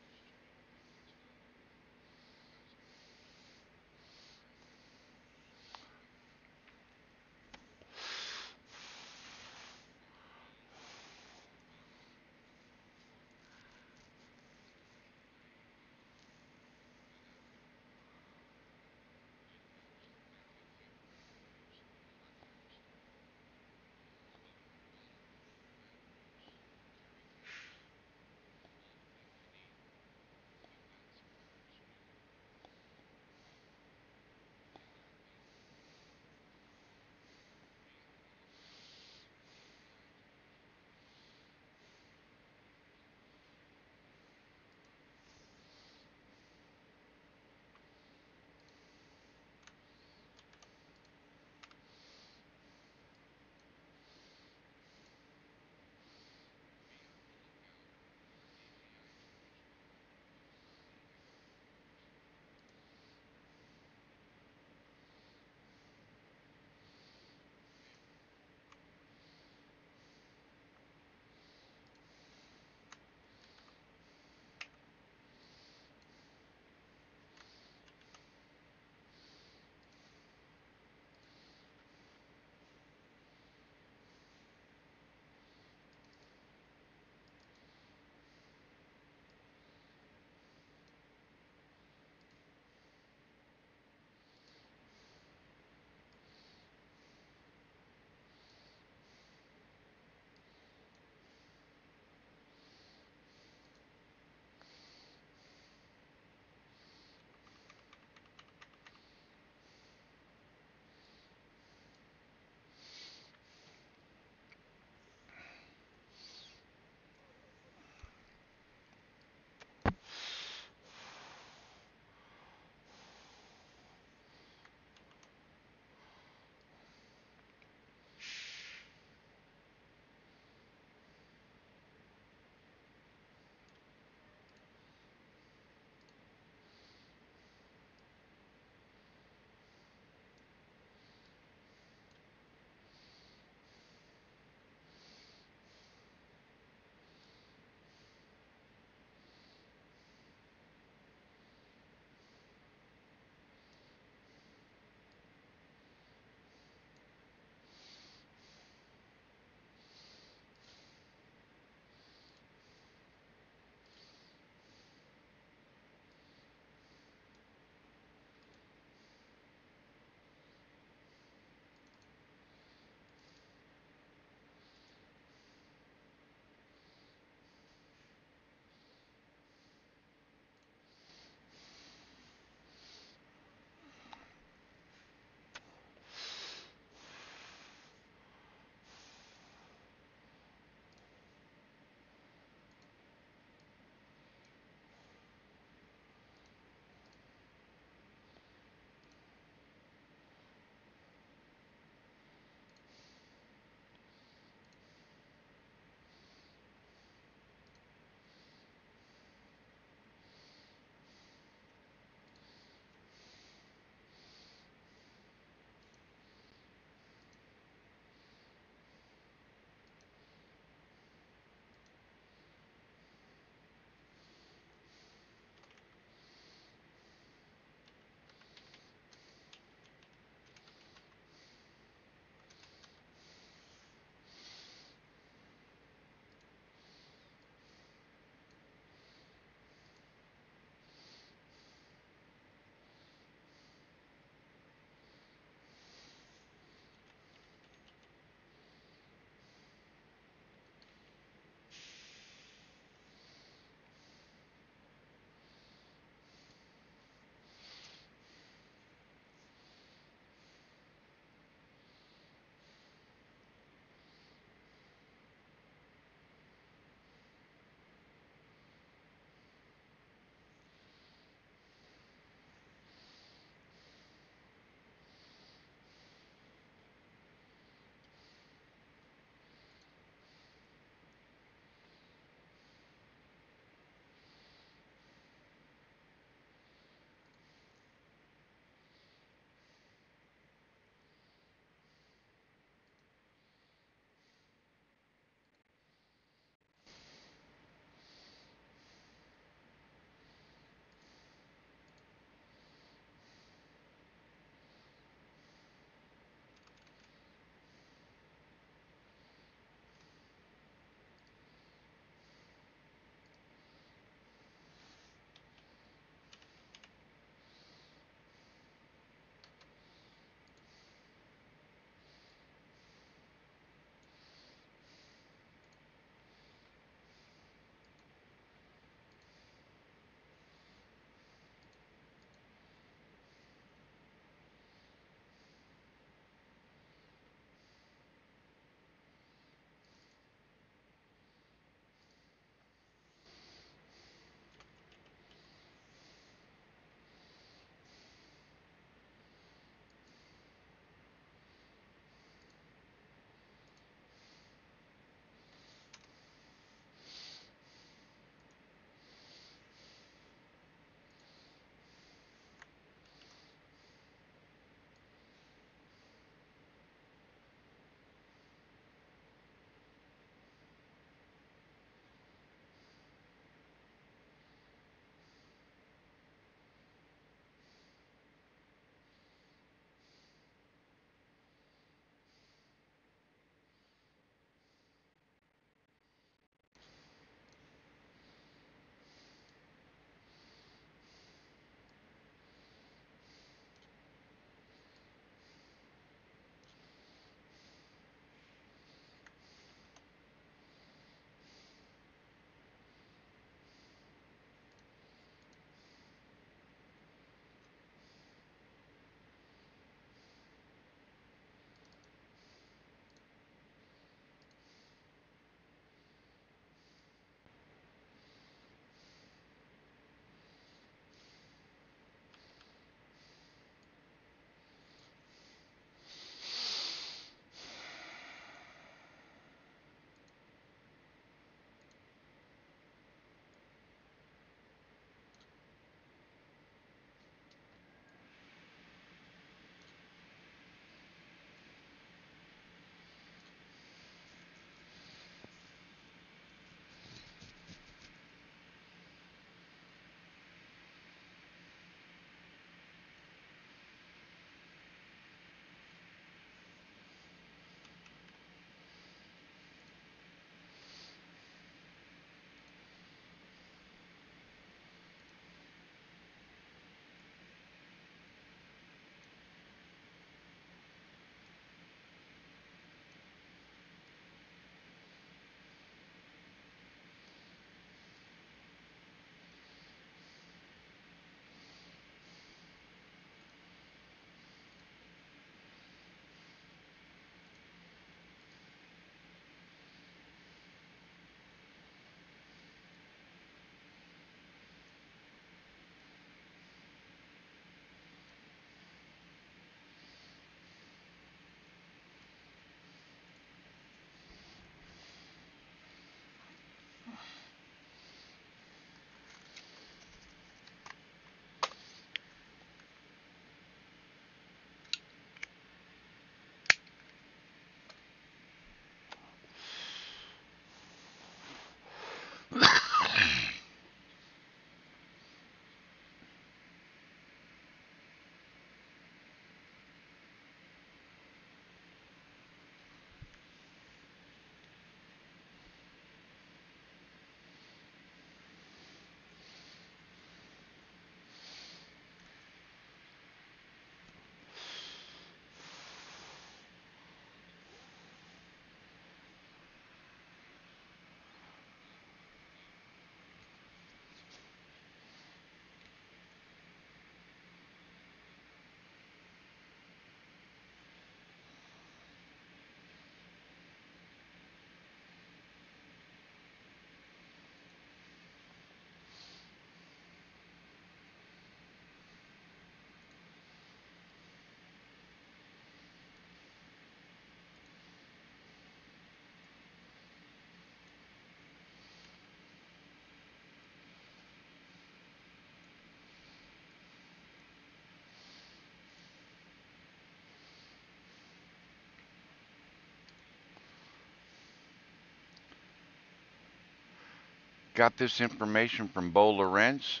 Got this information from Bo Lorenz.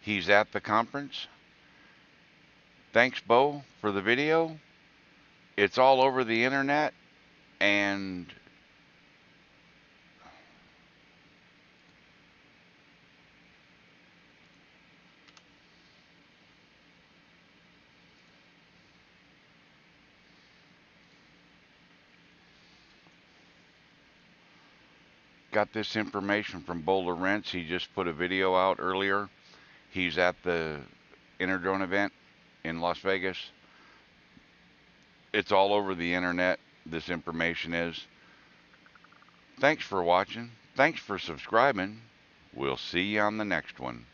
He's at the conference. Thanks, Bo, for the video. It's all over the internet, and got this information from Bo Lorenz. He just put a video out earlier. He's at the Interdrone event in Las Vegas. It's all over the internet, this information is. Thanks for watching. Thanks for subscribing. We'll see you on the next one.